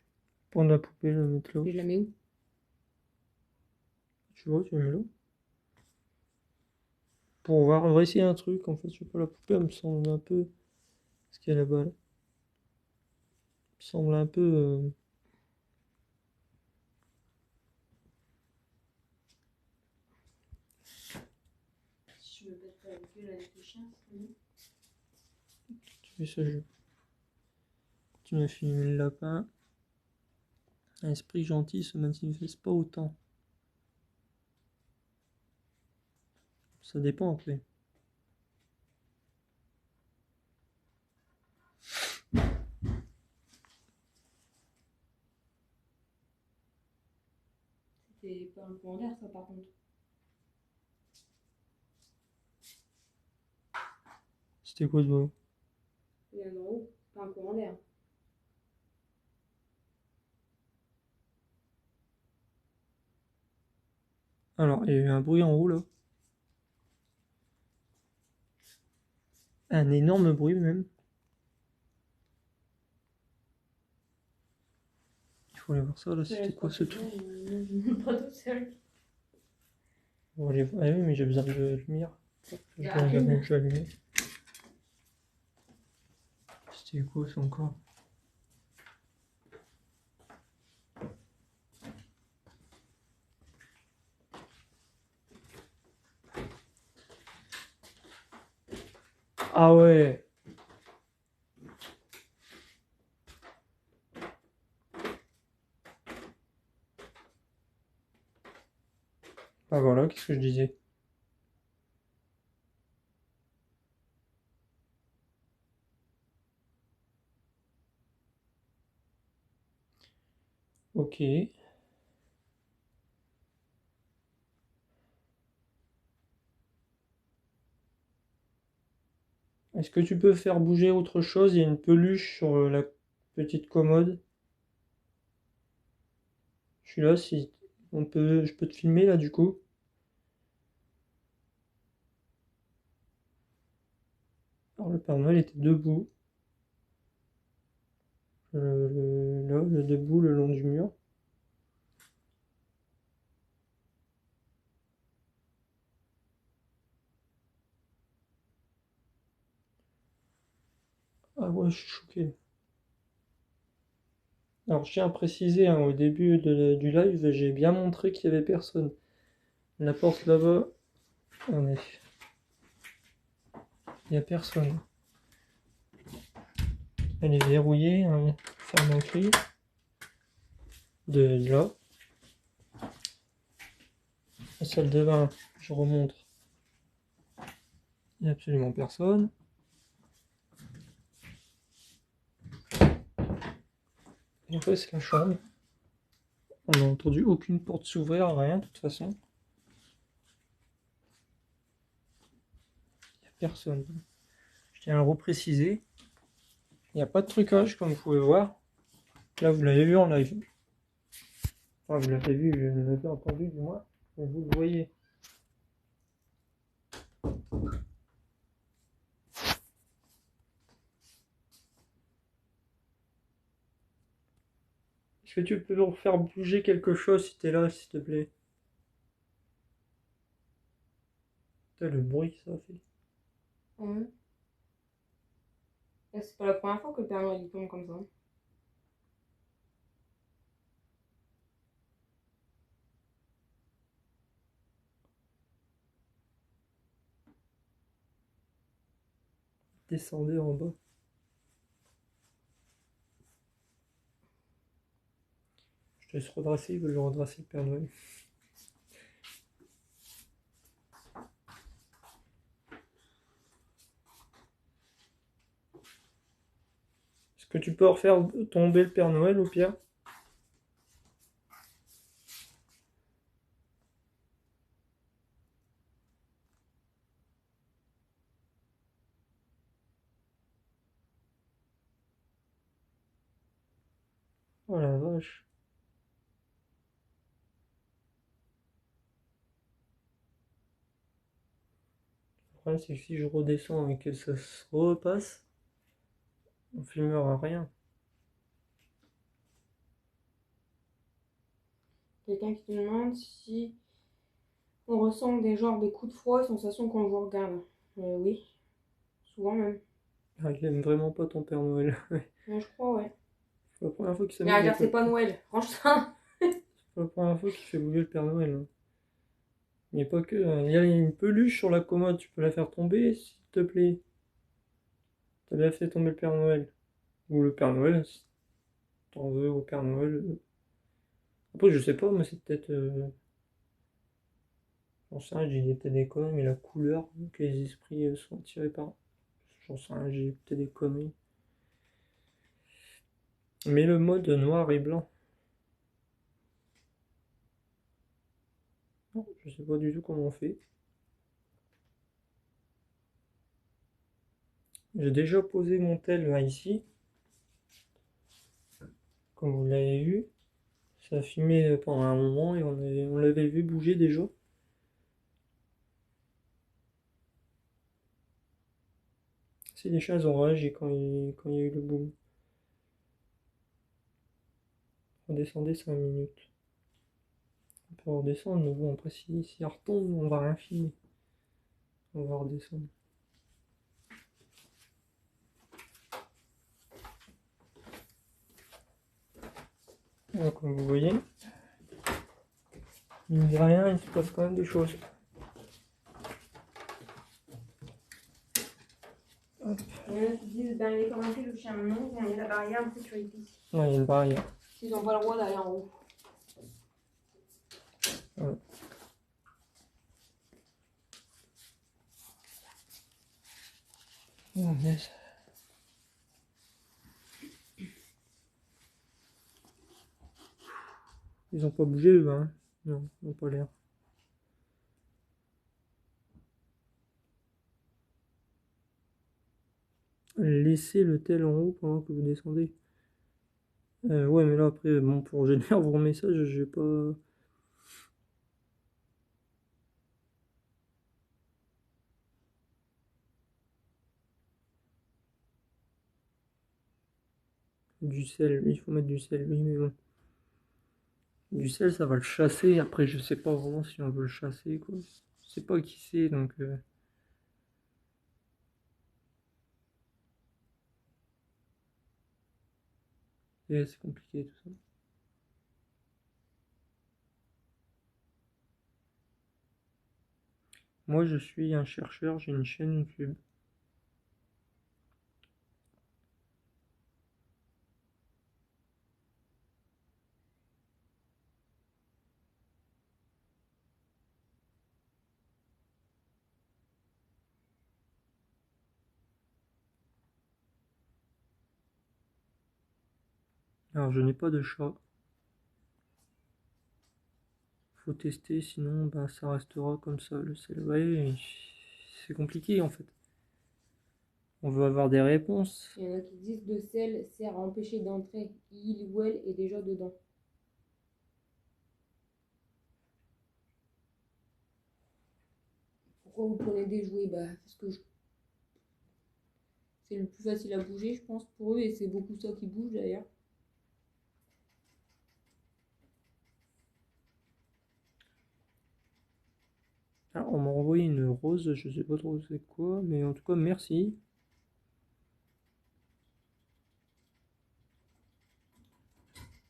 prendre la poupée, la mettre là. Et je la mets où? Tu vois, tu la mets là. Pour voir, on va essayer un truc, en fait, je sais pas, la poupée, elle me semble un peu... Ce qu'il y a là-bas, là. Elle me semble un peu... Si je me pète pas la gueule avec les chiens, c'est mieux. Tu fais ça, je continue à filmer le lapin. Un esprit gentil se manifeste pas autant. Ça dépend, après. pas un courant d'air, ça, par contre. C'était quoi ce bruit? Il y a un haut, c'est pas un courant d'air. Alors, il y a eu un bruit en haut là. Un énorme bruit même. Il faut aller voir ça là, c'était quoi ce truc? Je ne pas tout seul. On va aller voir. Ah oui, mais j'ai besoin de lumière. Je vais allumer. C'était quoi ça encore? Ah ouais! Ah voilà, qu'est-ce que je disais? Ok. Est-ce que tu peux faire bouger autre chose? Il y a une peluche sur la petite commode. Je suis là, si je peux te filmer là du coup. Alors le Père Noël était debout, là, debout le long du mur. Ah ouais, je suis choqué. Alors je tiens à préciser, hein, au début du live, j'ai bien montré qu'il y avait personne. La porte là-bas, on est. Il n'y a personne. Elle est verrouillée, hein, ferme à clé. De là. La salle de bain, je remonte. Il n'y a absolument personne. Et après, c'est la chambre. On n'a entendu aucune porte s'ouvrir, rien de toute façon. Il n'y a personne. Je tiens à le repréciser. Il n'y a pas de trucage, comme vous pouvez voir. Là, vous l'avez vu en live. Enfin, vous l'avez vu, je l'avais entendu du moins. Mais vous le voyez. Est-ce que tu peux faire bouger quelque chose si t'es là, s'il te plaît? Putain, le bruit que ça fait. Ouais. Et c'est pas la première fois que le Père Noël il tombe comme ça. Descendez en bas. Je te laisse redresser, ils veulent le redresser le Père Noël. Est-ce que tu peux refaire tomber le Père Noël au pire? Oh la vache. Le problème, c'est que si je redescends et que ça se repasse, on filmera rien. Quelqu'un qui te demande si on ressent des genres de coups de froid, sensation qu'on vous regarde. Oui, souvent même. Ah, il aime vraiment pas ton Père Noël. Ouais, je crois, ouais. C'est la première fois qu'il Il va s'amuse dire avec c'est le. pas Noël, range ça. C'est la première fois qu'il fait bouger le Père Noël, hein. Il n'y a pas que. Il y a une peluche sur la commode, tu peux la faire tomber, s'il te plaît. T'as bien fait tomber le Père Noël. Ou le Père Noël, si t'en veux au Père Noël. Après, je sais pas, mais c'est peut-être. J'en sais rien, j'ai peut-être des conneries, mais la couleur que les esprits sont attirés par. J'en sais rien, j'ai peut-être des conneries. Mais le mode noir et blanc. Je sais pas du tout comment on fait. J'ai déjà posé mon tel là, ici, comme vous l'avez vu. Ça a filmé pendant un moment et on l'avait vu bouger déjà. C'est les chats ont réagi quand il y a eu le boom. Redescendez 5 minutes. On peut redescendre, mais bon, après, si elle retombe, on va rien filmer. On va redescendre. Alors, comme vous voyez, mine de rien, il se passe quand même des choses. Hop. Il y en a qui disent dans les commentaires le chien non, on met la barrière de sécurité. Non, il y a une barrière. Ils n'ont pas le droit d'aller en haut. Ouais. Oh, yes. Ils ont pas bougé eux, hein. Non, ils n'ont pas l'air. Laissez le tel en haut pendant que vous descendez. Ouais, mais là après, bon, pour générer vos messages, j'ai pas. Du sel, il faut mettre du sel, oui, mais bon. Du sel, ça va le chasser. Après, je sais pas vraiment si on veut le chasser, quoi. Je sais pas qui c'est, donc. Et c'est compliqué tout ça. Moi, je suis un chercheur, j'ai une chaîne YouTube. Alors, je n'ai pas de chat. Faut tester, sinon, bah, ça restera comme ça, le sel. Ouais, c'est compliqué en fait. On veut avoir des réponses. Il y en a qui disent le sel sert à empêcher d'entrer. Il ou elle est déjà dedans. Pourquoi vous prenez des jouets? Bah, parce que c'est le plus facile à bouger, je pense, pour eux, et c'est beaucoup ça qui bouge d'ailleurs. Alors, on m'a envoyé une rose, je sais pas trop c'est quoi, mais en tout cas, merci.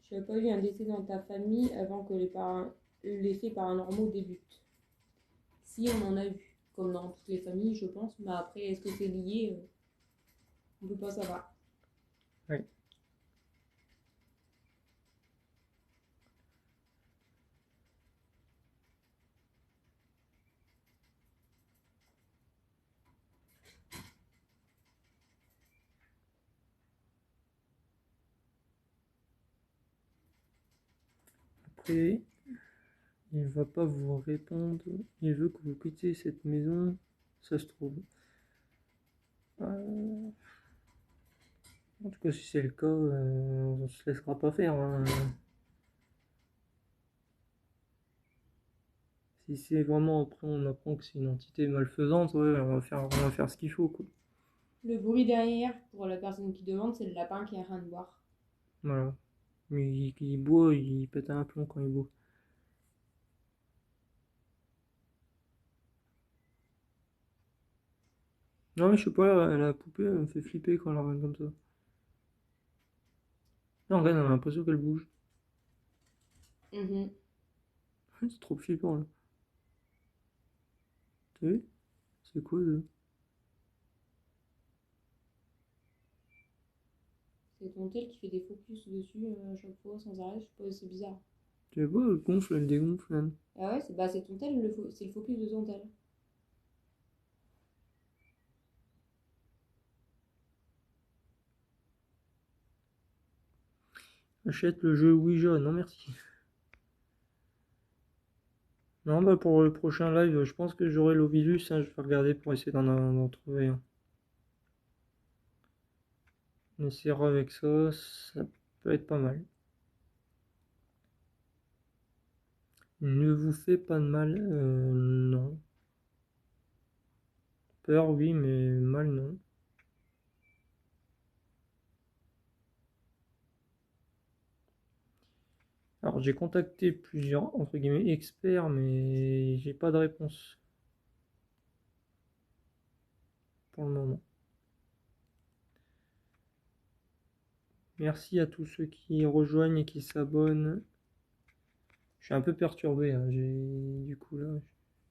Je n'avais pas eu un décès dans ta famille avant que les faits paranormaux débutent. Si, on en a eu, comme dans toutes les familles, je pense, mais après, est-ce que c'est lié? On ne peut pas savoir. Oui. Après, il va pas vous répondre. Il veut que vous quittiez cette maison, ça se trouve. En tout cas, si c'est le cas, on se laissera pas faire, hein. Si c'est vraiment après on apprend que c'est une entité malfaisante, ouais, on va faire ce qu'il faut, quoi. Le bruit derrière, pour la personne qui demande, c'est le lapin qui est en train de boire. Voilà. Mais il boit, il pète un plomb quand il boit. Non, mais je sais pas, la poupée, elle me fait flipper quand elle regarde comme ça. Non, regarde, on a l'impression qu'elle bouge. C'est trop flippant, là. T'as vu? C'est quoi, ça? C'est ton tel qui fait des focus dessus à chaque fois, sans arrêt. Je sais pas, c'est bizarre. Tu vois, elle gonfle, elle dégonfle, elle. Ah ouais, c'est ton tel, c'est le focus de ton tel. Achète le jeu Ouija, non merci. Non, bah pour le prochain live, je pense que j'aurai l'Ovilus, hein, je vais regarder pour essayer d'en trouver un. On essaiera avec ça, ça peut être pas mal. Ne vous fait pas de mal, non. Peur, oui, mais mal, non. Alors j'ai contacté plusieurs, entre guillemets, experts, mais j'ai pas de réponse pour le moment. Merci à tous ceux qui rejoignent et qui s'abonnent. Je suis un peu perturbé, hein. Du coup là,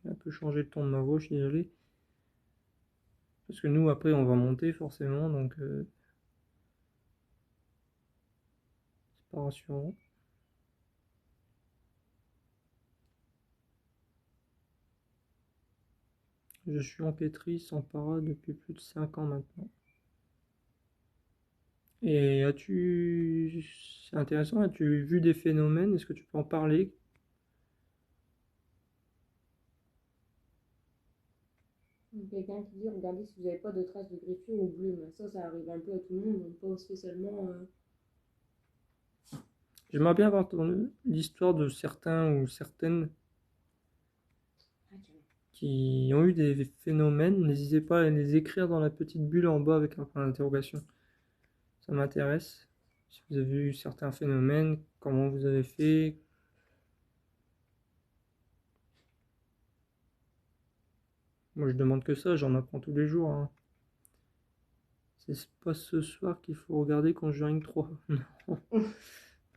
j'ai un peu changé le ton de ma voix, je suis désolé. Parce que nous après on va monter forcément, donc c'est pas rassurant. Je suis empêtré sans para depuis plus de 5 ans maintenant. Et c'est intéressant, as-tu vu des phénomènes? Est-ce que tu peux en parler? Quelqu'un qui dit, regardez si vous n'avez pas de traces de griffure ou blume. Ça arrive un peu à tout le monde, donc pas spécialement. J'aimerais bien avoir l'histoire de certains ou certaines Ah, tiens. qui ont eu des phénomènes. N'hésitez pas à les écrire dans la petite bulle en bas avec un point d'interrogation. Ça m'intéresse. Si vous avez eu certains phénomènes, comment vous avez fait. Moi, je demande que ça, j'en apprends tous les jours, hein. C'est pas ce soir qu'il faut regarder Conjuring 3. Non.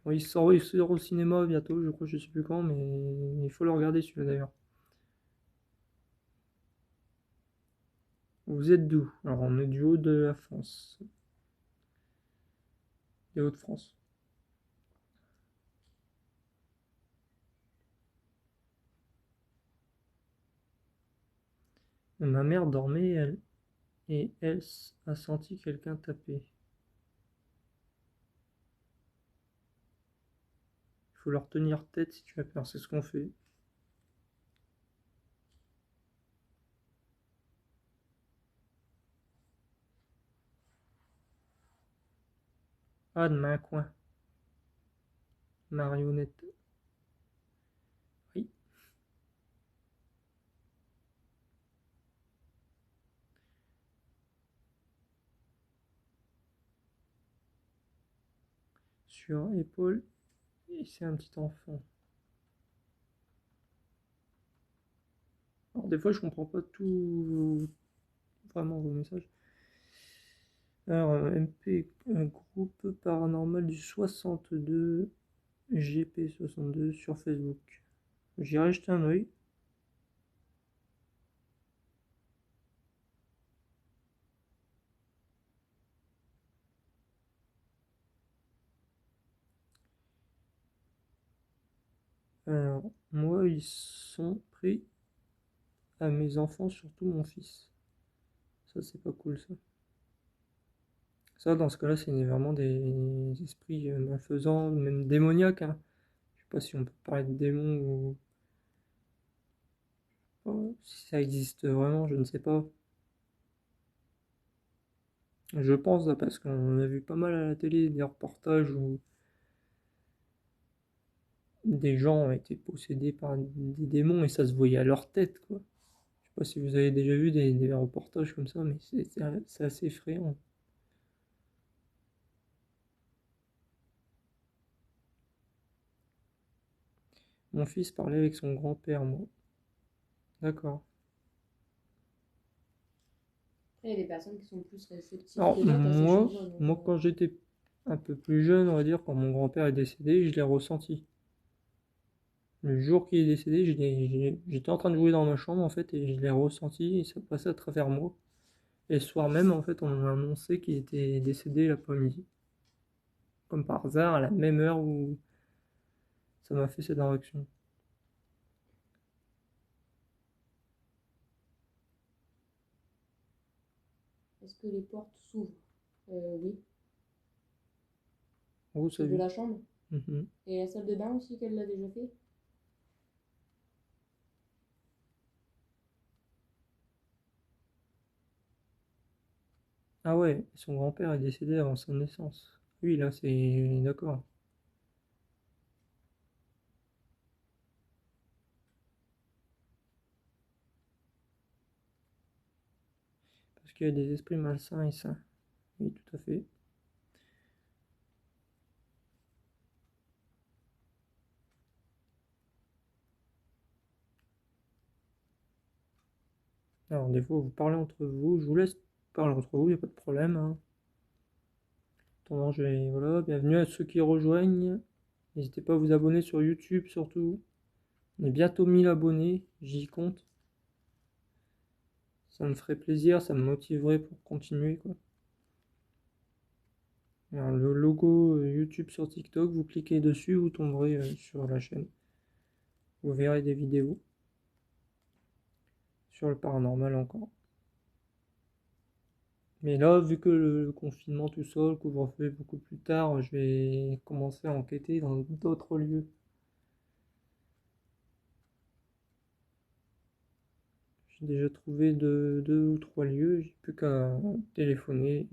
Bon, il sort au cinéma bientôt, je crois, je sais plus quand, mais il faut le regarder celui-là d'ailleurs. Vous êtes d'où? Alors, on est du haut de la France, des Hauts-de-France. Ma mère dormait et elle a senti quelqu'un taper. Il faut leur tenir tête si tu as peur, c'est ce qu'on fait. Ah, de main coin. Marionnette. Oui. Sur épaule. Et c'est un petit enfant. Alors, des fois, je comprends pas tout vraiment vos messages. Alors, MP, un groupe paranormal du 62, GP62 sur Facebook. J'irai jeter un oeil. Alors, moi, ils sont pris à mes enfants, surtout mon fils. Ça, c'est pas cool, ça. Ça, dans ce cas-là, c'est vraiment des esprits malfaisants, même démoniaques, hein. Je sais pas si on peut parler de démons ou si ça existe vraiment, je ne sais pas. Je pense, là, parce qu'on a vu pas mal à la télé des reportages où des gens ont été possédés par des démons et ça se voyait à leur tête, quoi. Je sais pas si vous avez déjà vu des reportages comme ça, mais c'est assez effrayant. Mon fils parlait avec son grand-père, moi. D'accord. Après, il y a des personnes qui sont plus réceptives que Alors, d'autres à ces choses-là. Donc, moi, quand j'étais un peu plus jeune, on va dire, quand mon grand-père est décédé, je l'ai ressenti. Le jour qu'il est décédé, j'étais en train de jouer dans ma chambre, en fait, et je l'ai ressenti, et ça passait à travers moi. Et le soir même, en fait, on m'a annoncé qu'il était décédé l'après-midi. Comme par hasard, à la même heure où ça m'a fait cette réaction. est-ce que les portes s'ouvrent? Oui. Oh, ça Celle de vit. la chambre. Mhm. Et la salle de bain aussi, qu'elle l'a déjà fait. Ah ouais, son grand-père est décédé avant sa naissance. Oui, là, c'est d'accord. Parce qu'il y a des esprits malsains et sains. Oui, tout à fait. Alors, des fois, vous parlez entre vous. Je vous laisse parler entre vous, il n'y a pas de problème, hein. Attends, voilà, bienvenue à ceux qui rejoignent. N'hésitez pas à vous abonner sur YouTube, surtout. On est bientôt 1000 abonnés, j'y compte. Ça me ferait plaisir, ça me motiverait pour continuer, quoi. Alors, le logo YouTube sur TikTok, vous cliquez dessus, vous tomberez sur la chaîne. Vous verrez des vidéos sur le paranormal encore. Mais là, vu que le confinement tout seul, couvre-feu beaucoup plus tard, je vais commencer à enquêter dans d'autres lieux. J'ai déjà trouvé deux ou trois lieux, j'ai plus qu'à téléphoner,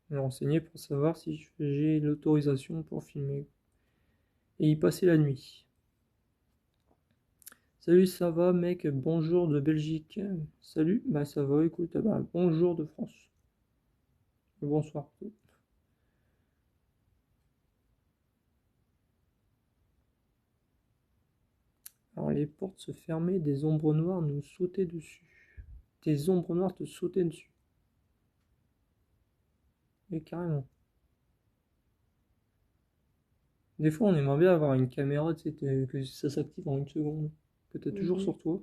me renseigner pour savoir si j'ai l'autorisation pour filmer et y passer la nuit. Salut, ça va mec, bonjour de Belgique. Salut, bah ça va, écoute, bah, bonjour de France. Bonsoir. Alors les portes se fermaient, des ombres noires nous sautaient dessus. Des ombres noires te sautaient dessus. Et carrément. Des fois, on aimerait bien avoir une caméra, tu sais, que ça s'active en une seconde. Que tu as toujours Mhm. sur toi.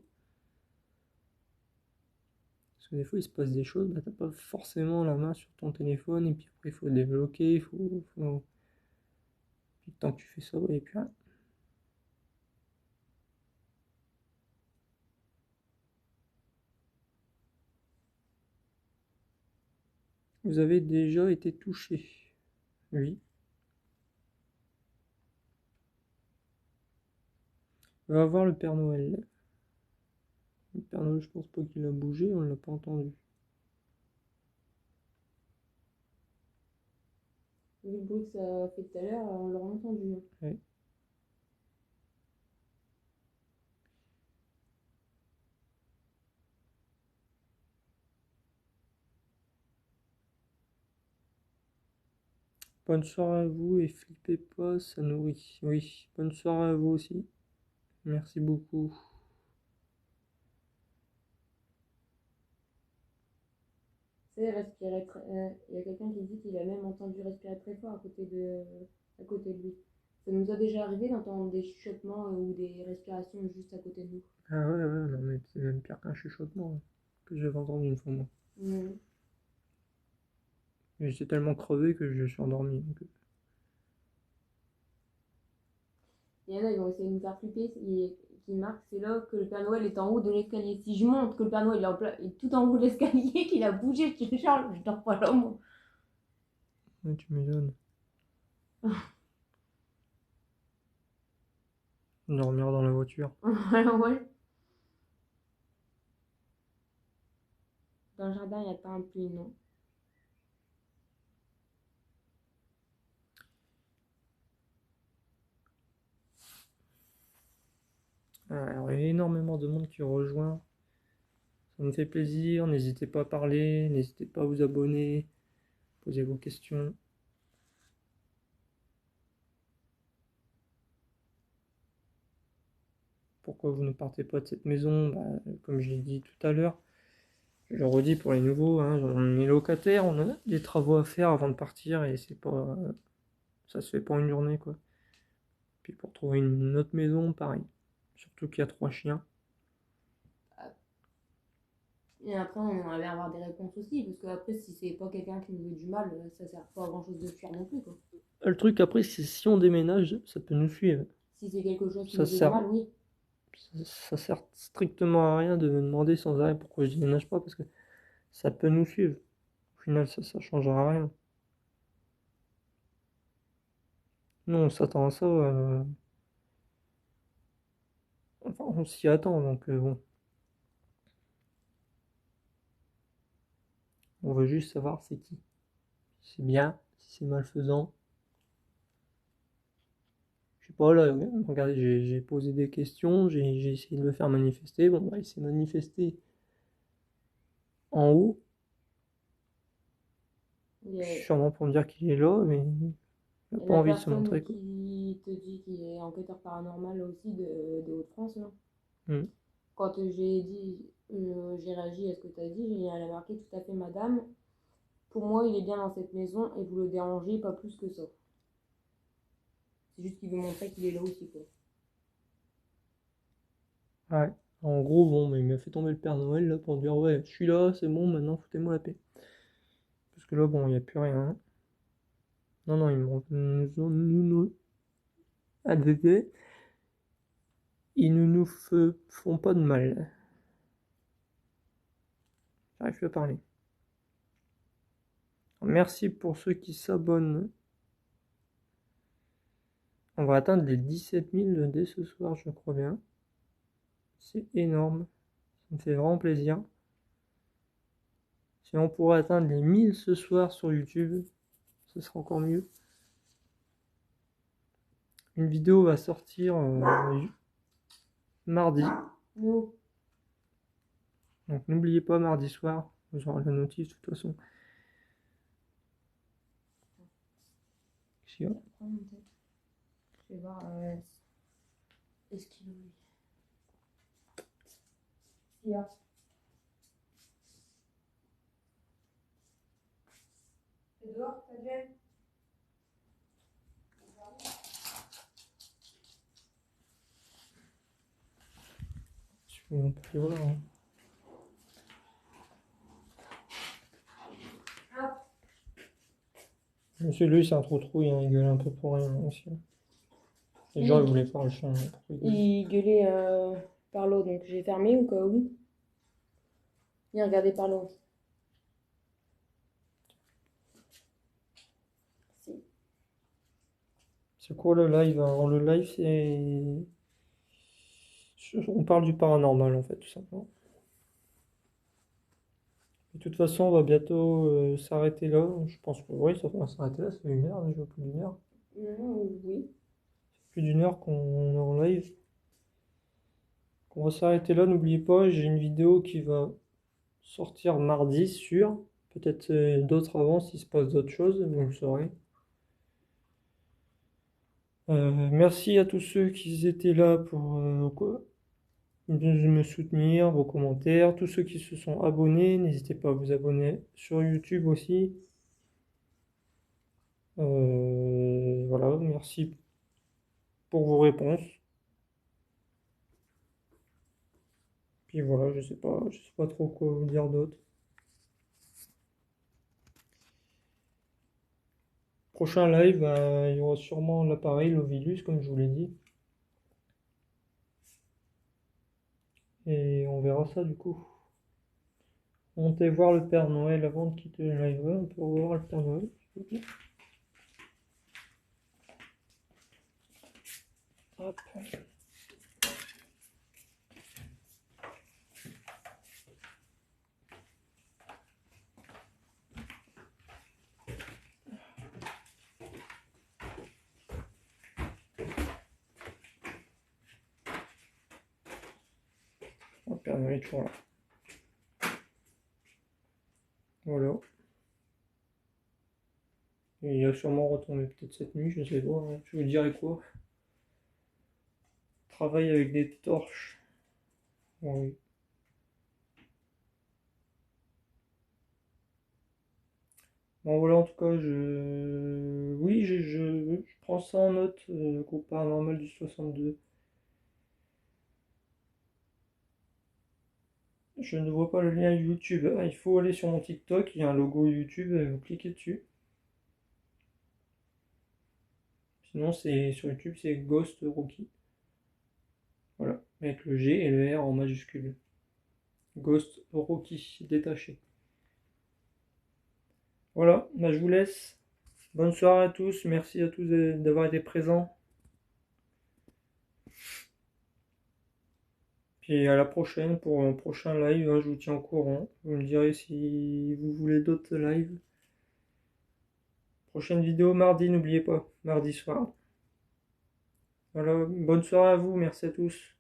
Parce que des fois, il se passe des choses, bah, t'as pas forcément la main sur ton téléphone, et puis après, il faut le débloquer, Puis le temps que tu fais ça, et puis rien. Vous avez déjà été touché. Oui. Va voir le Père Noël. Le Père Noël, je pense pas qu'il a bougé, on l'a pas entendu. Vu le bruit que ça a fait tout à l'heure, on l'aura entendu, hein. Ouais. Bonne soirée à vous et flippez pas, ça nourrit. Oui, bonne soirée à vous aussi. Merci beaucoup. C'est respirer très. Il y a quelqu'un qui dit qu'il a même entendu respirer très fort à côté de lui. Ça nous a déjà arrivé d'entendre des chuchotements ou des respirations juste à côté de nous. Ah ouais, ouais, non mais c'est même pire qu'un chuchotement, hein, que j'avais entendu une fois moi. Mhm. Et j'étais tellement crevé que je suis endormi. Il y en a, ils vont essayer de nous faire flipper, qui marquent, c'est là que le Père Noël est en haut de l'escalier. Si je montre que le Père Noël est tout en haut de l'escalier, qu'il a bougé, je te charge, je dors pas là, moi. Ouais, tu m'étonnes. Dormir dans la voiture. Ouais. Dans le jardin, il n'y a pas un pluie, non. Alors, il y a énormément de monde qui rejoint. Ça me fait plaisir. N'hésitez pas à parler. N'hésitez pas à vous abonner. Posez vos questions. Pourquoi vous ne partez pas de cette maison? Bah, comme je l'ai dit tout à l'heure, je le redis pour les nouveaux, hein, on est locataire, on a des travaux à faire avant de partir et c'est pas, ça se fait pas une journée quoi. Puis pour trouver une autre maison, pareil. Surtout qu'il y a trois chiens. Et après, on aimerait bien avoir des réponses aussi, parce que après, si c'est pas quelqu'un qui nous veut du mal, ça sert pas à grand chose de fuir non plus, quoi. Le truc après, c'est si on déménage, ça peut nous suivre. Si c'est quelque chose qui Ça nous veut du sert, mal, oui. ça sert strictement à rien de me demander sans arrêt pourquoi je déménage pas parce que ça peut nous suivre. Au final, ça changera rien. Nous, on s'attend à ça. Enfin, on s'y attend, donc bon. On veut juste savoir c'est qui. Si c'est bien, si c'est malfaisant. Je sais pas, là, regardez, j'ai posé des questions, j'ai essayé de le faire manifester. Bon, bah, il s'est manifesté en haut, Et, sûrement pour me dire qu'il est là, mais il n'a et pas la envie de se personne montrer, quoi. qui te dit qu'il est enquêteur paranormal aussi de Hauts-de-France, là. Hmm. Quand j'ai réagi à ce que tu as dit, elle a marqué tout à fait madame. Pour moi, il est bien dans cette maison et vous le dérangez pas plus que ça. C'est juste qu'il veut montrer qu'il est là aussi, quoi. Ouais. En gros, bon, mais il m'a fait tomber le Père Noël là pour dire ouais, je suis là, c'est bon, maintenant foutez-moi la paix. Parce que là, bon, il n'y a plus rien. Non, non, ils ne nous font pas de mal. J'arrive plus à parler. Merci pour ceux qui s'abonnent. On va atteindre les 17 000 dès ce soir, je crois bien. C'est énorme. Ça me fait vraiment plaisir. Si on pourrait atteindre les 1000 ce soir sur YouTube, ce sera encore mieux. Une vidéo va sortir mardi. Nous, Donc n'oubliez pas mardi soir, vous aurez la notice de toute façon. je vais voir est-ce qu'il y a. T'es dehors, t'as gêne? On peut les voir, hein. Monsieur lui, c'est un trou-trou, il gueule un peu pour rien aussi. Les gens, ils voulaient voir le chien. Il gueulait par l'eau, donc j'ai fermé au cas où. Il regardait par l'eau. Si. C'est quoi le live? Alors, le live, c'est. On parle du paranormal en fait, tout simplement. De toute façon, on va bientôt s'arrêter là. Je pense que oui, ça va s'arrêter là, ça fait une heure déjà, plus d'une heure. Oui. Plus d'une heure qu'on est en live. On va s'arrêter là, n'oubliez pas, j'ai une vidéo qui va sortir mardi sûr. Peut-être d'autres avant s'il se passe d'autres choses, vous le saurez. Merci à tous ceux qui étaient là pour me soutenir, vos commentaires, tous ceux qui se sont abonnés, n'hésitez pas à vous abonner sur YouTube aussi. Voilà, merci pour vos réponses. Puis voilà, je sais pas trop quoi vous dire d'autre. Prochain live, il y aura sûrement l'appareil, l'Ovilus, comme je vous l'ai dit. Et on verra ça du coup. Montez voir le Père Noël avant de quitter le live. Ouais, on peut revoir le Père Noël. Hop. Le Père Noël est toujours là. Voilà. Et il a sûrement retombé peut-être cette nuit, je sais pas, hein. Je vous dirai quoi. Travaille avec des torches. Oui. Bon voilà, en tout cas, oui, je prends ça en note, groupe paranormal du 62. Je ne vois pas le lien YouTube. Ah, il faut aller sur mon TikTok, il y a un logo YouTube, vous cliquez dessus. Sinon, c'est sur YouTube, c'est Ghost Rocky. Voilà, avec le G et le R en majuscule. Ghost Rocky, détaché. Voilà, bah, je vous laisse. Bonne soirée à tous, merci à tous d'avoir été présents. Puis à la prochaine pour un prochain live, hein, je vous tiens au courant. Vous me direz si vous voulez d'autres lives. Prochaine vidéo mardi, n'oubliez pas, mardi soir. Voilà, bonne soirée à vous, merci à tous.